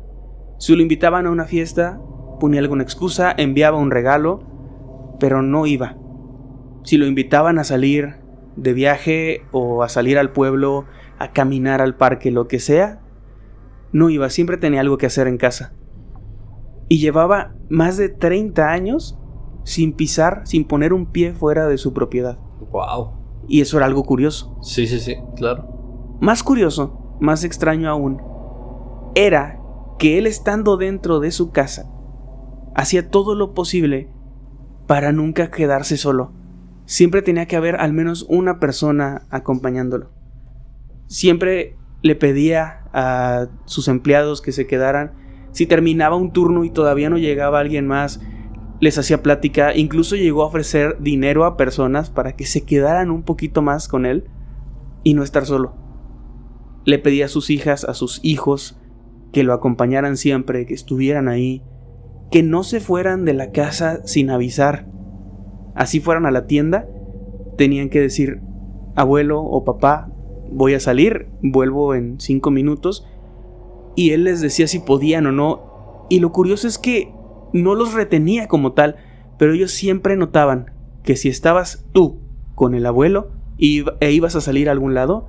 Si lo invitaban a una fiesta, ponía alguna excusa, enviaba un regalo, pero no iba. Si lo invitaban a salir de viaje o a salir al pueblo, a caminar al parque, lo que sea, no iba, siempre tenía algo que hacer en casa. Y llevaba más de 30 años sin pisar, sin poner un pie fuera de su propiedad. Wow. Y eso era algo curioso. Sí, claro. Más curioso, más extraño aún, era que él, estando dentro de su casa, hacía todo lo posible para nunca quedarse solo. Siempre tenía que haber al menos una persona acompañándolo. Siempre le pedía a sus empleados que se quedaran. Si terminaba un turno y todavía no llegaba alguien más, les hacía plática. Incluso llegó a ofrecer dinero a personas para que se quedaran un poquito más con él y no estar solo. Le pedía a sus hijas, a sus hijos, que lo acompañaran siempre, que estuvieran ahí, que no se fueran de la casa sin avisar. Así fueran a la tienda, tenían que decir: abuelo o papá, voy a salir, vuelvo en 5 minutos. Y él les decía si podían o no. Y lo curioso es que no los retenía como tal, pero ellos siempre notaban que si estabas tú con el abuelo, e ibas a salir a algún lado,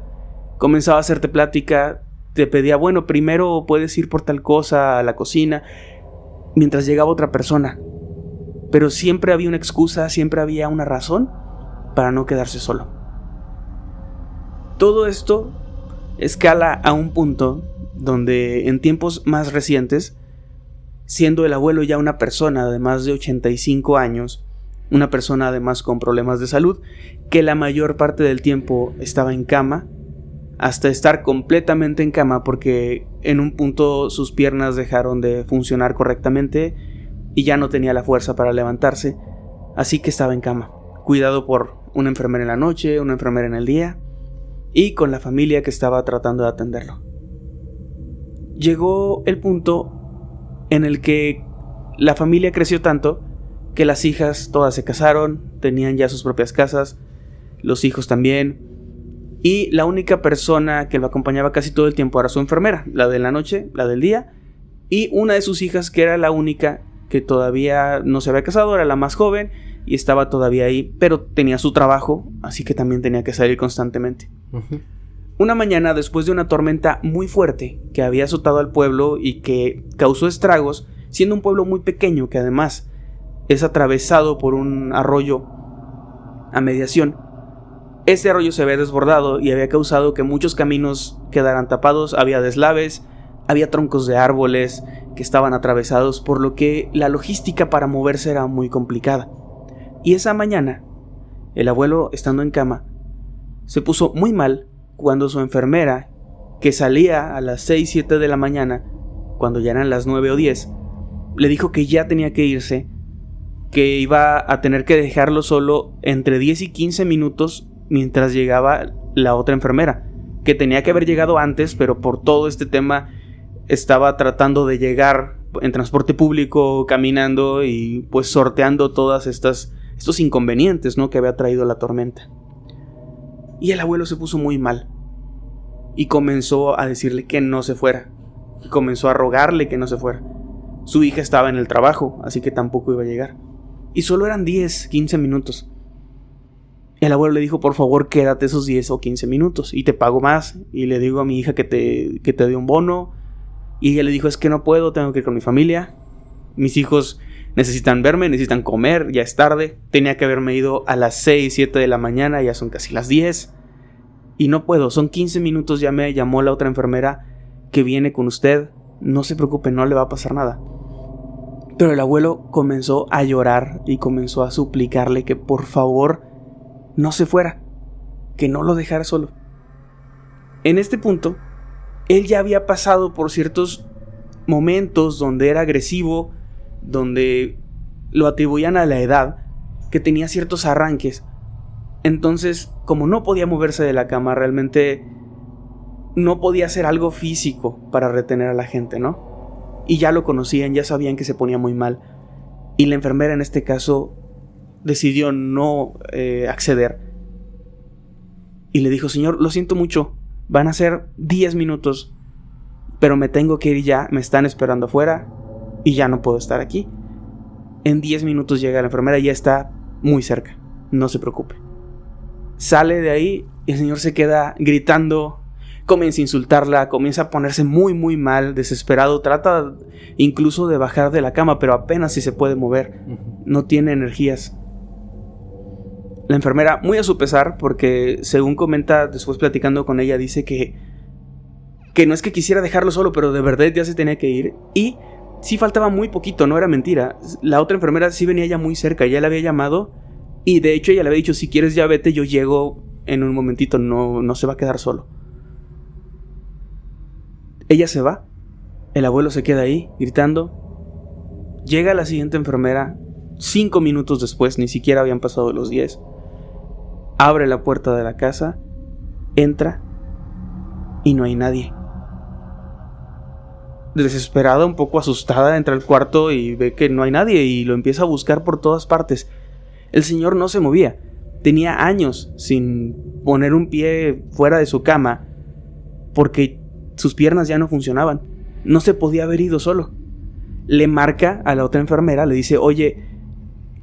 comenzaba a hacerte plática, te pedía, bueno, primero puedes ir por tal cosa a la cocina, mientras llegaba otra persona. Pero siempre había una excusa, siempre había una razón para no quedarse solo. Todo esto escala a un punto donde en tiempos más recientes, siendo el abuelo ya una persona de más de 85 años, una persona además con problemas de salud, que la mayor parte del tiempo estaba en cama, hasta estar completamente en cama porque en un punto sus piernas dejaron de funcionar correctamente y ya no tenía la fuerza para levantarse, así que estaba en cama, cuidado por una enfermera en la noche, una enfermera en el día y con la familia que estaba tratando de atenderlo. Llegó el punto en el que la familia creció tanto que las hijas todas se casaron, tenían ya sus propias casas, los hijos también, y la única persona que lo acompañaba casi todo el tiempo era su enfermera, la de la noche, la del día, y una de sus hijas que era la única que todavía no se había casado, era la más joven y estaba todavía ahí, pero tenía su trabajo, así que también tenía que salir constantemente. Una mañana, después de una tormenta muy fuerte que había azotado al pueblo y que causó estragos, siendo un pueblo muy pequeño que además es atravesado por un arroyo a mediación, este arroyo se había desbordado y había causado que muchos caminos quedaran tapados, había deslaves, había troncos de árboles que estaban atravesados, por lo que la logística para moverse era muy complicada. Y esa mañana, el abuelo, estando en cama, se puso muy mal cuando su enfermera, que salía a las 6, 7 de la mañana, cuando ya eran las 9 o 10, le dijo que ya tenía que irse, que iba a tener que dejarlo solo entre 10 y 15 minutos mientras llegaba la otra enfermera, que tenía que haber llegado antes, pero por todo este tema estaba tratando de llegar en transporte público, caminando y pues sorteando todas estos inconvenientes, ¿no?, que había traído la tormenta. Y el abuelo se puso muy mal y comenzó a decirle que no se fuera, y comenzó a rogarle que no se fuera. Su hija estaba en el trabajo, así que tampoco iba a llegar, y solo eran 10, 15 minutos. El abuelo le dijo, por favor, quédate esos 10 o 15 minutos y te pago más, y le digo a mi hija que te dé un bono. Y ella le dijo, es que no puedo, tengo que ir con mi familia, mis hijos necesitan verme, necesitan comer, ya es tarde, tenía que haberme ido a las 6, 7 de la mañana, ya son casi las 10 y no puedo, son 15 minutos, ya me llamó la otra enfermera que viene con usted, no se preocupe, no le va a pasar nada. Pero el abuelo comenzó a llorar y comenzó a suplicarle que por favor no se fuera, que no lo dejara solo. En este punto, él ya había pasado por ciertos momentos donde era agresivo, donde lo atribuían a la edad, que tenía ciertos arranques. Entonces, como no podía moverse de la cama, realmente no podía hacer algo físico para retener a la gente, ¿no? Y ya lo conocían, ya sabían que se ponía muy mal. Y la enfermera en este caso decidió no acceder. Y le dijo, señor, lo siento mucho, van a ser 10 minutos, pero me tengo que ir ya, me están esperando afuera y ya no puedo estar aquí. En 10 minutos llega la enfermera y ya está muy cerca, no se preocupe. Sale de ahí y el señor se queda gritando, comienza a insultarla, comienza a ponerse muy muy mal, desesperado, trata incluso de bajar de la cama, pero apenas si se puede mover, no tiene energías. La enfermera, muy a su pesar, porque según comenta después platicando con ella, dice que no es que quisiera dejarlo solo, pero de verdad ya se tenía que ir. Y sí faltaba muy poquito, no era mentira. La otra enfermera sí venía ya muy cerca, ya la había llamado. Y de hecho ella le había dicho, si quieres ya vete, yo llego en un momentito, no se va a quedar solo. Ella se va, el abuelo se queda ahí, gritando. Llega la siguiente enfermera, 5 minutos después, ni siquiera habían pasado los 10. Abre la puerta de la casa, entra y no hay nadie. Desesperada, un poco asustada, entra al cuarto y ve que no hay nadie y lo empieza a buscar por todas partes. El señor no se movía, tenía años sin poner un pie fuera de su cama porque sus piernas ya no funcionaban, no se podía haber ido solo. Le marca a la otra enfermera, le dice, oye,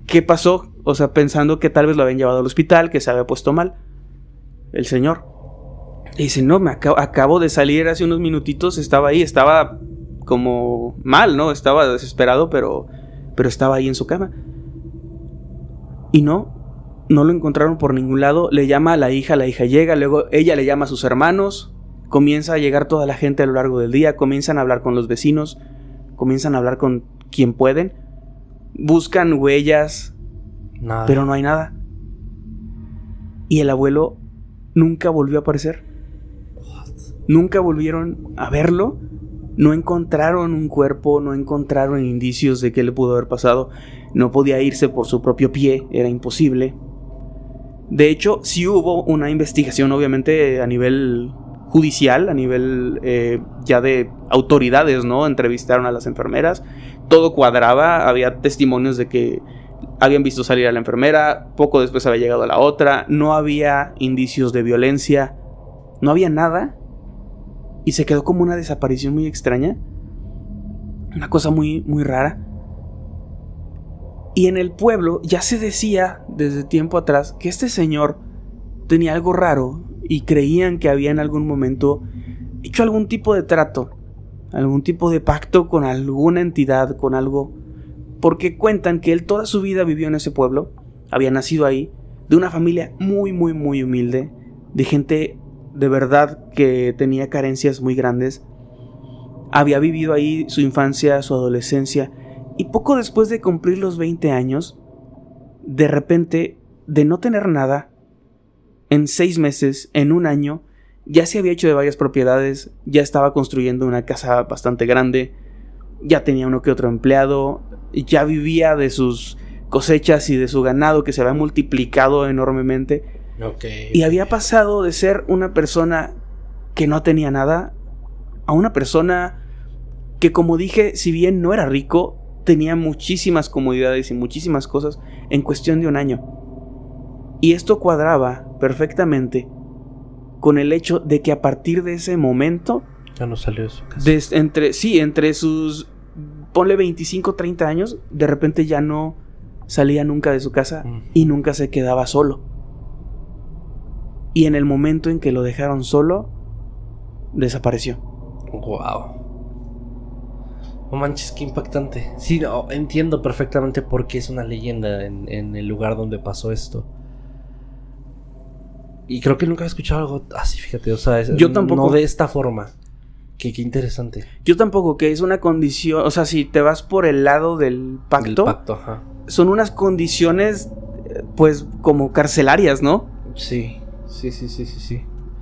¿qué pasó? O sea, pensando que tal vez lo habían llevado al hospital, que se había puesto mal. el señor. Y dice, no, acabo de salir hace unos minutitos, estaba ahí, estaba como mal, ¿no? Estaba desesperado, pero estaba ahí en su cama. Y no lo encontraron por ningún lado. Le llama a la hija llega, luego ella le llama a sus hermanos, comienza a llegar toda la gente a lo largo del día, comienzan a hablar con los vecinos, comienzan a hablar con quien pueden, buscan huellas, nada. Pero no hay nada. Y el abuelo nunca volvió a aparecer. Nunca volvieron a verlo. No encontraron un cuerpo, no encontraron indicios de qué le pudo haber pasado. No podía irse por su propio pie, era imposible. De hecho, sí hubo una investigación, obviamente, a nivel judicial, a nivel ya de autoridades, ¿no? Entrevistaron a las enfermeras, todo cuadraba, había testimonios de que habían visto salir a la enfermera, poco después había llegado a la otra, no había indicios de violencia, no había nada. Y se quedó como una desaparición muy extraña. Una cosa muy, muy rara. Y en el pueblo ya se decía desde tiempo atrás que este señor tenía algo raro. Y creían que había en algún momento hecho algún tipo de trato, algún tipo de pacto con alguna entidad, con algo. Porque cuentan que él toda su vida vivió en ese pueblo. Había nacido ahí, de una familia muy, muy, muy humilde. De gente de verdad que tenía carencias muy grandes. Había vivido ahí su infancia, su adolescencia, y poco después de cumplir los 20 años, de repente, de no tener nada, en 6 meses, en un año, ya se había hecho de varias propiedades, ya estaba construyendo una casa bastante grande, ya tenía uno que otro empleado, ya vivía de sus cosechas y de su ganado que se había multiplicado enormemente. Okay. Y había pasado de ser una persona que no tenía nada a una persona que, como dije, si bien no era rico, tenía muchísimas comodidades y muchísimas cosas en cuestión de un año. Y esto cuadraba perfectamente con el hecho de que a partir de ese momento ya no salió de su casa. Entre sus, ponle 25, 30 años, de repente ya no salía nunca de su casa y nunca se quedaba solo. Y en el momento en que lo dejaron solo, desapareció. Wow. No manches, qué impactante. Sí, no, entiendo perfectamente por qué es una leyenda en el lugar donde pasó esto. Y creo que nunca he escuchado algo así, fíjate. O sea, yo tampoco. No de esta forma. Qué interesante. Yo tampoco, que es una condición. O sea, si te vas por el lado del pacto. Ajá. Son unas condiciones, pues, como carcelarias, ¿no? Sí.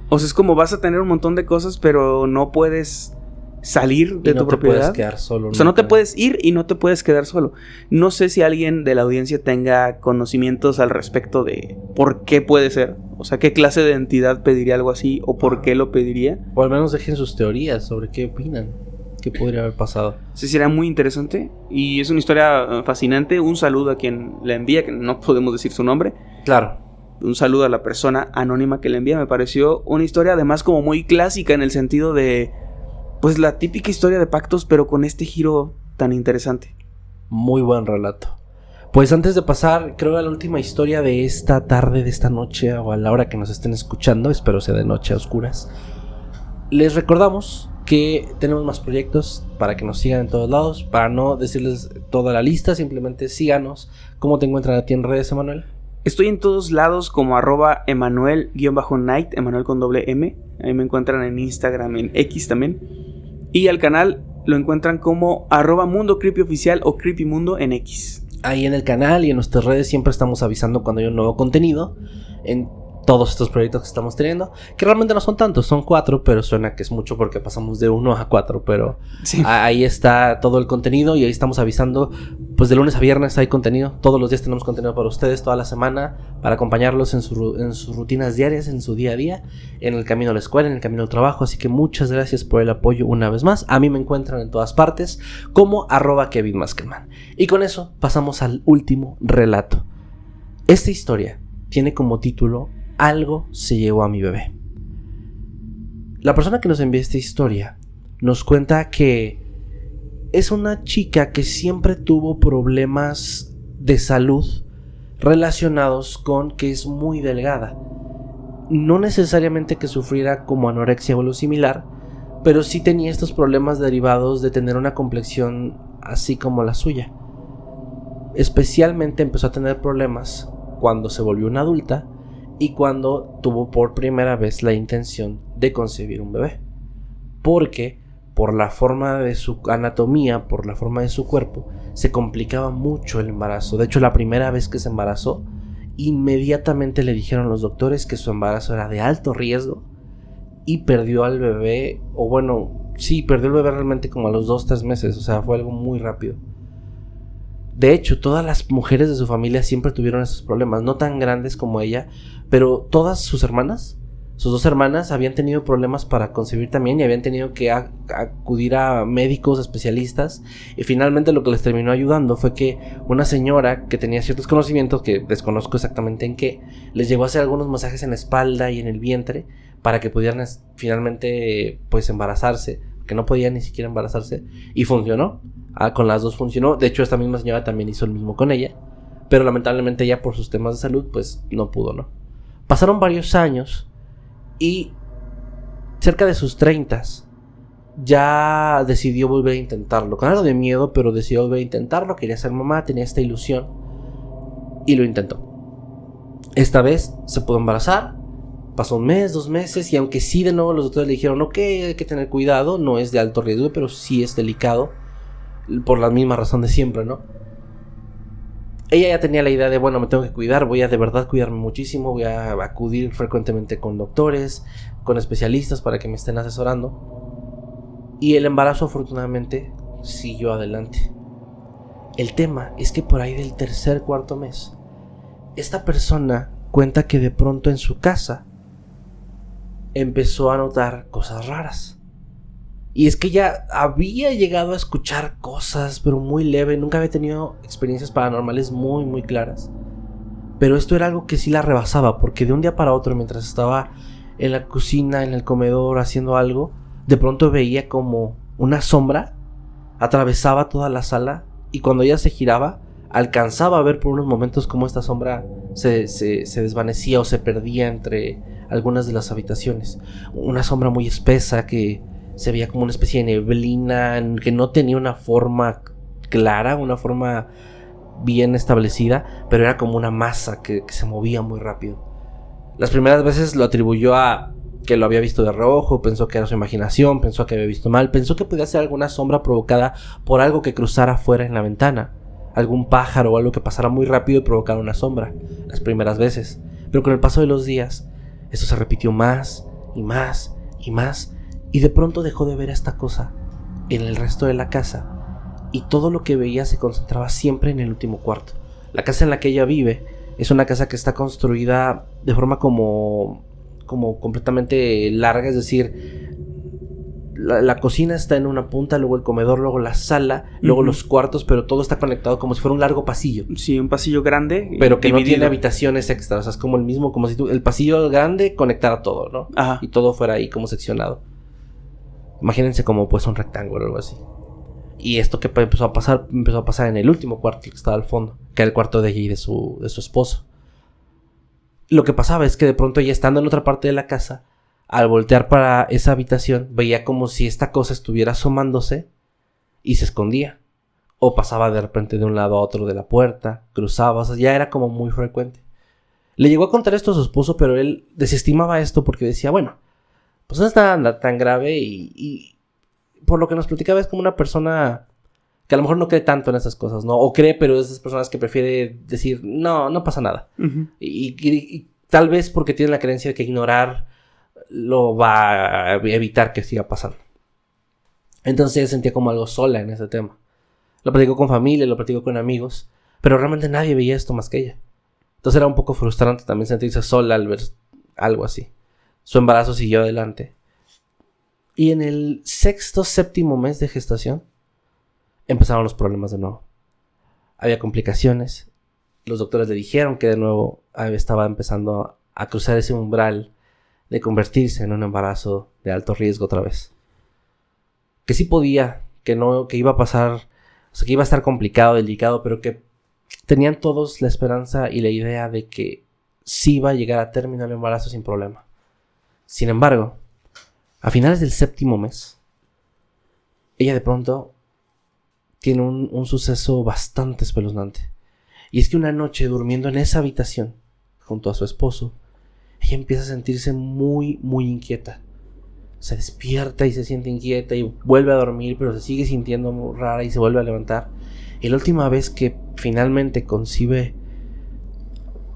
O sea, es como vas a tener un montón de cosas, pero no puedes salir de tu propiedad. No te puedes quedar solo. O sea, no te puedes ir y no te puedes quedar solo. No sé si alguien de la audiencia tenga conocimientos al respecto de por qué puede ser. O sea, qué clase de entidad pediría algo así o por qué lo pediría. O al menos dejen sus teorías sobre qué opinan. ¿Qué podría haber pasado? Sí, sería muy interesante y es una historia fascinante. Un saludo a quien la envía, que no podemos decir su nombre. Claro. Un saludo a la persona anónima que la envía. Me pareció una historia además como muy clásica en el sentido de, pues, la típica historia de pactos, pero con este giro tan interesante. Muy buen relato. Pues antes de pasar, creo, a la última historia de esta tarde, de esta noche, o a la hora que nos estén escuchando, espero sea de noche a oscuras, les recordamos que tenemos más proyectos para que nos sigan en todos lados. Para no decirles toda la lista, simplemente síganos. ¿Cómo te encuentran a ti en redes, Emanuel? Estoy en todos lados como @Emanuel_Night, Emanuel con doble M. Ahí me encuentran en Instagram, en X también. Y al canal lo encuentran como @Mundo Creepy Oficial o Creepy Mundo en X. Ahí en el canal y en nuestras redes siempre estamos avisando cuando hay un nuevo contenido en todos estos proyectos que estamos teniendo, que realmente no son tantos, son 4, pero suena que es mucho porque pasamos de 1 a 4, pero sí. Ahí está todo el contenido y ahí estamos avisando, pues de lunes a viernes hay contenido, todos los días tenemos contenido para ustedes, toda la semana, para acompañarlos en sus rutinas diarias, en su día a día, en el camino a la escuela, en el camino al trabajo, así que muchas gracias por el apoyo una vez más. A mí me encuentran en todas partes como @Kevin Maskelman. Y con eso pasamos al último relato. Esta historia tiene como título Algo se llevó a mi bebé. La persona que nos envía esta historia nos cuenta que es una chica que siempre tuvo problemas de salud relacionados con que es muy delgada. no necesariamente que sufriera como anorexia o algo similar, pero sí tenía estos problemas derivados de tener una complexión así como la suya. Especialmente empezó a tener problemas cuando se volvió una adulta y cuando tuvo por primera vez la intención de concebir un bebé. Porque por la forma de su anatomía, por la forma de su cuerpo, se complicaba mucho el embarazo. De hecho, la primera vez que se embarazó, inmediatamente le dijeron los doctores que su embarazo era de alto riesgo y perdió al bebé, o bueno, sí, perdió el bebé realmente como a los 2-3 meses, o sea, fue algo muy rápido. De hecho, todas las mujeres de su familia siempre tuvieron esos problemas, no tan grandes como ella, pero todas sus hermanas, sus 2 hermanas, habían tenido problemas para concebir también y habían tenido que acudir a médicos especialistas, y finalmente lo que les terminó ayudando fue que una señora que tenía ciertos conocimientos, que desconozco exactamente en qué, les llegó a hacer algunos masajes en la espalda y en el vientre para que pudieran finalmente pues embarazarse, que no podían ni siquiera embarazarse, y funcionó. Con las 2 funcionó. De hecho, esta misma señora también hizo el mismo con ella, pero lamentablemente ella, por sus temas de salud, pues no pudo, ¿no? Pasaron varios años y cerca de sus 30s ya decidió volver a intentarlo, con algo de miedo, pero decidió volver a intentarlo. Quería ser mamá, tenía esta ilusión y lo intentó. Esta vez se pudo embarazar. Pasó 1 mes, 2 meses, y aunque sí de nuevo los doctores le dijeron ok, hay que tener cuidado, no es de alto riesgo, pero sí es delicado, por la misma razón de siempre, ¿no? Ella ya tenía la idea de, bueno, me tengo que cuidar, voy a de verdad cuidarme muchísimo, voy a acudir frecuentemente con doctores, con especialistas para que me estén asesorando. Y el embarazo afortunadamente siguió adelante. El tema es que por ahí del 3er, 4 mes, esta persona cuenta que de pronto en su casa empezó a notar cosas raras. Y es que ya había llegado a escuchar cosas, pero muy leve. Nunca había tenido experiencias paranormales muy, muy claras. Pero esto era algo que sí la rebasaba, porque de un día para otro, mientras estaba en la cocina, en el comedor, haciendo algo, de pronto veía como una sombra atravesaba toda la sala, y cuando ella se giraba, alcanzaba a ver por unos momentos cómo esta sombra se desvanecía o se perdía entre algunas de las habitaciones. Una sombra muy espesa que se veía como una especie de neblina, que no tenía una forma clara, una forma bien establecida, pero era como una masa que se movía muy rápido. Las primeras veces lo atribuyó a que lo había visto de reojo, pensó que era su imaginación, pensó que había visto mal, pensó que podía ser alguna sombra provocada por algo que cruzara afuera en la ventana, algún pájaro o algo que pasara muy rápido y provocara una sombra, las primeras veces. Pero con el paso de los días, esto se repitió más y más y más, y de pronto dejó de ver esta cosa en el resto de la casa, y todo lo que veía se concentraba siempre en el último cuarto. La casa en la que ella vive es una casa que está construida de forma como completamente larga, es decir, la cocina está en una punta, luego el comedor, luego la sala, luego los cuartos, pero todo está conectado como si fuera un largo pasillo. Sí, un pasillo grande, pero que dividido. No tiene habitaciones extras, o sea, es como el mismo, como si el pasillo grande conectara todo, ¿no? Ajá. Y todo fuera ahí como seccionado. Imagínense como pues un rectángulo o algo así. Y esto que empezó a pasar en el último cuarto que estaba al fondo, que era el cuarto de ella y de su esposo. Lo que pasaba es que de pronto ella, estando en otra parte de la casa, al voltear para esa habitación, veía como si esta cosa estuviera asomándose y se escondía. O pasaba de repente de un lado a otro de la puerta, cruzaba, o sea, ya era como muy frecuente. Le llegó a contar esto a su esposo, pero él desestimaba esto porque decía, bueno, pues no está tan grave, y por lo que nos platicaba es como una persona que a lo mejor no cree tanto en esas cosas, ¿no? O cree, pero es de esas personas que prefiere decir, no pasa nada. Uh-huh. Y tal vez porque tiene la creencia de que ignorar lo va a evitar que siga pasando. Entonces ella sentía como algo sola en ese tema. Lo platicó con familia, lo platicó con amigos, pero realmente nadie veía esto más que ella. Entonces era un poco frustrante también sentirse sola al ver algo así. Su embarazo siguió adelante. Y en el 6º, 7º mes de gestación empezaron los problemas de nuevo. Había complicaciones. Los doctores le dijeron que de nuevo estaba empezando a cruzar ese umbral de convertirse en un embarazo de alto riesgo otra vez. Que sí podía, que iba a pasar, o sea, que iba a estar complicado, delicado, pero que tenían todos la esperanza y la idea de que sí iba a llegar a término el embarazo sin problema. Sin embargo, a finales del 7º mes, ella de pronto tiene un suceso bastante espeluznante. Y es que una noche, durmiendo en esa habitación, junto a su esposo, ella empieza a sentirse muy, muy inquieta. Se despierta y se siente inquieta y vuelve a dormir, pero se sigue sintiendo muy rara y se vuelve a levantar. Y la última vez que finalmente concilia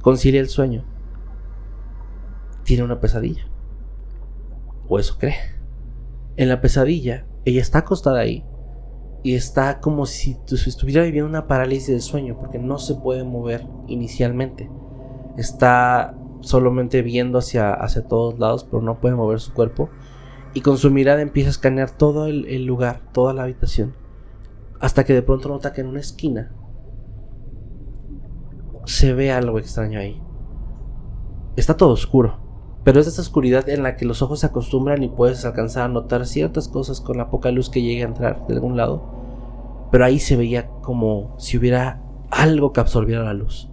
el sueño, tiene una pesadilla. O eso cree. En la pesadilla, ella está acostada ahí y está como si estuviera viviendo una parálisis del sueño, porque no se puede mover inicialmente. Está solamente viendo hacia todos lados, pero no puede mover su cuerpo. Y con su mirada empieza a escanear todo el lugar, toda la habitación, hasta que de pronto nota que en una esquina se ve algo extraño ahí. Está todo oscuro, pero es esa oscuridad en la que los ojos se acostumbran y puedes alcanzar a notar ciertas cosas con la poca luz que llegue a entrar de algún lado. Pero ahí se veía como si hubiera algo que absorbiera la luz,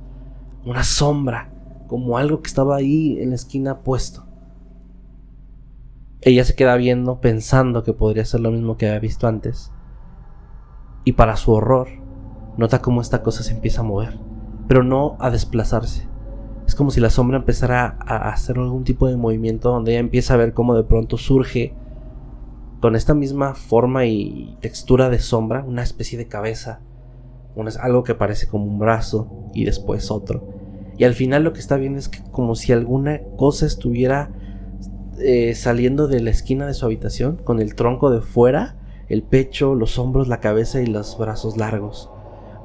una sombra, como algo que estaba ahí en la esquina puesto. Ella se queda viendo, pensando que podría ser lo mismo que había visto antes. Y para su horror, nota cómo esta cosa se empieza a mover, pero no a desplazarse. Es como si la sombra empezara a hacer algún tipo de movimiento, donde ella empieza a ver cómo de pronto surge, con esta misma forma y textura de sombra, una especie de cabeza, algo que parece como un brazo y después otro. Y al final lo que está viendo es que como si alguna cosa estuviera saliendo de la esquina de su habitación, con el tronco de fuera, el pecho, los hombros, la cabeza y los brazos largos,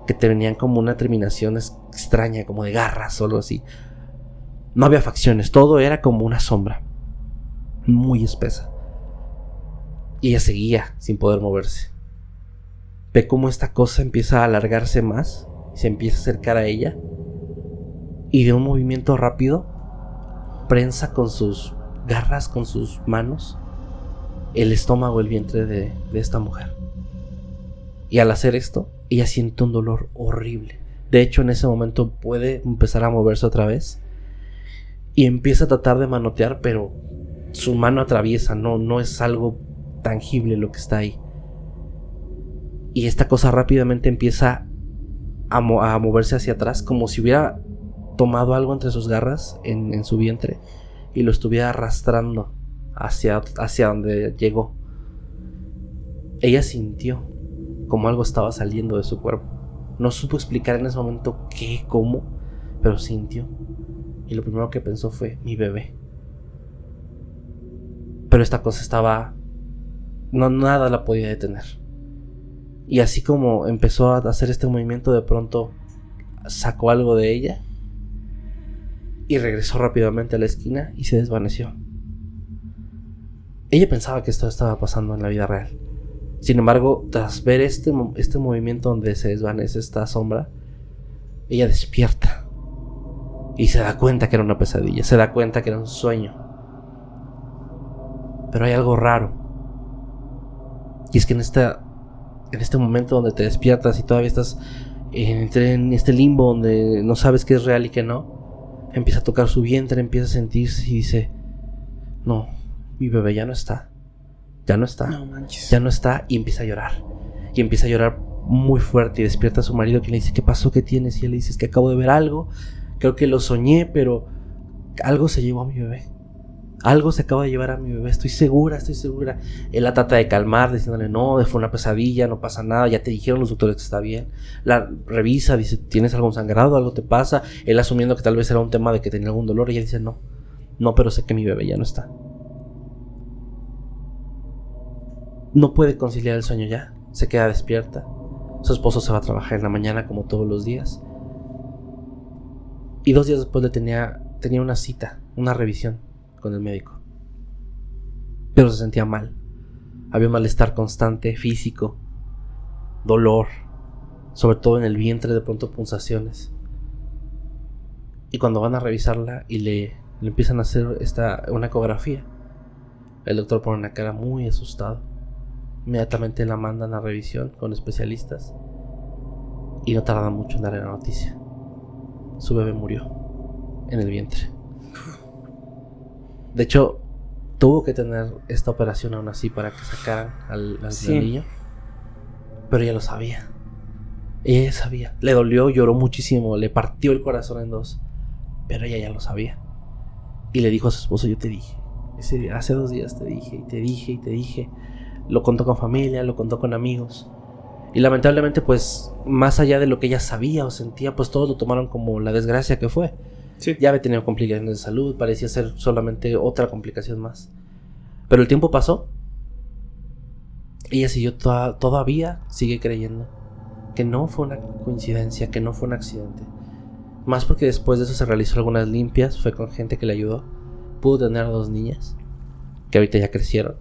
que tenían como una terminación extraña, como de garras o algo así. No había facciones, todo era como una sombra muy espesa. Y ella seguía sin poder moverse. Ve cómo esta cosa empieza a alargarse más, se empieza a acercar a ella, y de un movimiento rápido prensa con sus garras, con sus manos, el estómago, el vientre de esta mujer. Y al hacer esto, ella siente un dolor horrible. De hecho, en ese momento puede empezar a moverse otra vez y empieza a tratar de manotear, pero su mano atraviesa, no es algo tangible lo que está ahí. Y esta cosa rápidamente empieza a moverse hacia atrás, como si hubiera tomado algo entre sus garras en su vientre y lo estuviera arrastrando hacia donde llegó. Ella sintió como algo estaba saliendo de su cuerpo. No supo explicar en ese momento qué, cómo, pero sintió. Y lo primero que pensó fue: mi bebé. Pero esta cosa estaba... nada la podía detener. Y así como empezó a hacer este movimiento, de pronto sacó algo de ella y regresó rápidamente a la esquina y se desvaneció. Ella pensaba que esto estaba pasando en la vida real. Sin embargo, tras ver este movimiento donde se desvanece esta sombra, ella despierta y se da cuenta que era una pesadilla, se da cuenta que era un sueño. Pero hay algo raro, y es que en este momento donde te despiertas y todavía estás en este limbo donde no sabes qué es real y qué no, empieza a tocar su vientre, empieza a sentirse y dice: no, mi bebé ya no está. Ya no está. No manches. Ya no está. Y empieza a llorar. Y empieza a llorar muy fuerte. Y despierta a su marido, que le dice: ¿qué pasó? ¿Qué tienes? Y él le dice: es que acabo de ver algo. Creo que lo soñé, pero algo se llevó a mi bebé. Algo se acaba de llevar a mi bebé. Estoy segura. Él la trata de calmar, diciéndole: no, fue una pesadilla, no pasa nada. Ya te dijeron los doctores que está bien. La revisa, dice: ¿tienes algún sangrado? ¿Algo te pasa? Él asumiendo que tal vez era un tema de que tenía algún dolor. Y ella dice: no, pero sé que mi bebé ya no está. No puede conciliar el sueño ya. Se queda despierta. Su esposo se va a trabajar en la mañana como todos los días. Y 2 días después tenía una cita, una revisión con el médico. Pero se sentía mal. Había un malestar constante, físico, dolor, sobre todo en el vientre, de pronto punzaciones. Y cuando van a revisarla y le empiezan a hacer una ecografía, el doctor pone una cara muy asustado. Inmediatamente la mandan a revisión con especialistas y no tarda mucho en darle la noticia: su bebé murió. en el vientre. De hecho, tuvo que tener esta operación aún así para que sacaran al niño. Pero ella lo sabía. Ella sabía. Le dolió, lloró muchísimo, le partió el corazón en dos. Pero ella ya lo sabía. Y le dijo a su esposo, yo te dije. Hace 2 días te dije. Lo contó con familia, lo contó con amigos. Y lamentablemente, pues, más allá de lo que ella sabía o sentía, pues todos lo tomaron como la desgracia que fue. Sí. Ya había tenido complicaciones de salud, parecía ser solamente otra complicación más. Pero el tiempo pasó. Ella siguió todavía sigue creyendo que no fue una coincidencia, que no fue un accidente. Más porque después de eso se realizó algunas limpias, fue con gente que le ayudó. Pudo tener a 2 niñas, que ahorita ya crecieron.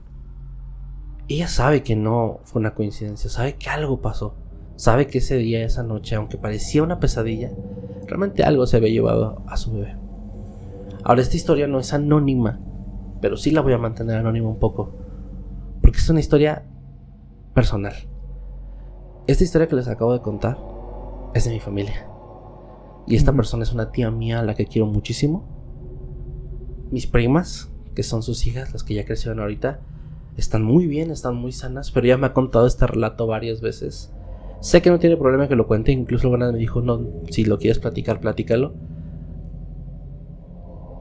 Ella sabe que no fue una coincidencia, sabe que algo pasó. Sabe que ese día, esa noche, aunque parecía una pesadilla, realmente algo se había llevado a su bebé. Ahora, esta historia no es anónima, pero sí la voy a mantener anónima un poco, porque es una historia personal. Esta historia que les acabo de contar es de mi familia. Y esta persona es una tía mía a la que quiero muchísimo. Mis primas, que son sus hijas, las que ya crecieron ahorita, están muy bien, están muy sanas, pero ella me ha contado este relato varias veces. Sé que no tiene problema que lo cuente, incluso alguna vez me dijo, no, si lo quieres platicar, platícalo.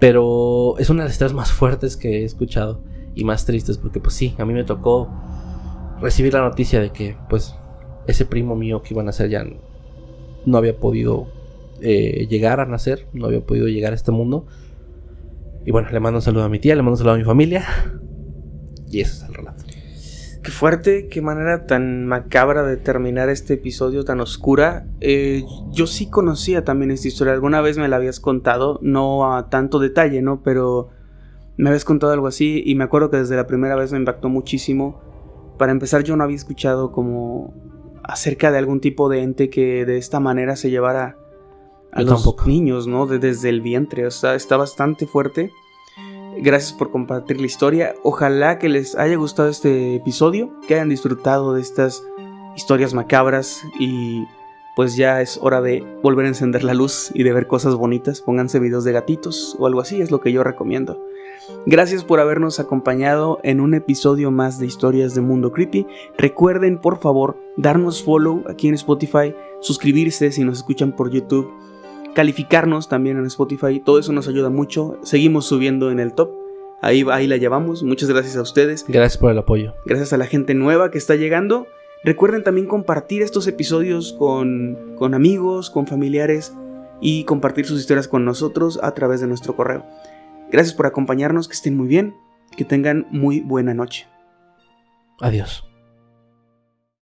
Pero es una de las historias más fuertes que he escuchado y más tristes, porque pues sí, a mí me tocó recibir la noticia de que pues ese primo mío que iba a nacer ya no había podido llegar a nacer, no había podido llegar a este mundo. Y bueno, le mando un saludo a mi tía, le mando un saludo a mi familia. Y ese es el relato. Qué fuerte, qué manera tan macabra de terminar este episodio tan oscura. Yo sí conocía también esta historia. Alguna vez me la habías contado, no a tanto detalle, ¿no? Pero me habías contado algo así y me acuerdo que desde la primera vez me impactó muchísimo. Para empezar, yo no había escuchado como acerca de algún tipo de ente que de esta manera se llevara a los niños, ¿no? Desde el vientre. O sea, está bastante fuerte. Gracias por compartir la historia. Ojalá que les haya gustado este episodio, que hayan disfrutado de estas historias macabras. Y pues ya es hora de volver a encender la luz y de ver cosas bonitas. Pónganse videos de gatitos o algo así, es lo que yo recomiendo. Gracias por habernos acompañado en un episodio más de Historias de Mundo Creepy. Recuerden, por favor, darnos follow aquí en Spotify, suscribirse si nos escuchan por YouTube, calificarnos también en Spotify, todo eso nos ayuda mucho. Seguimos subiendo en el top, ahí la llevamos. Muchas gracias a ustedes. Gracias por el apoyo. Gracias a la gente nueva que está llegando. Recuerden también compartir estos episodios con amigos, con familiares y compartir sus historias con nosotros a través de nuestro correo. Gracias por acompañarnos, que estén muy bien, que tengan muy buena noche. Adiós.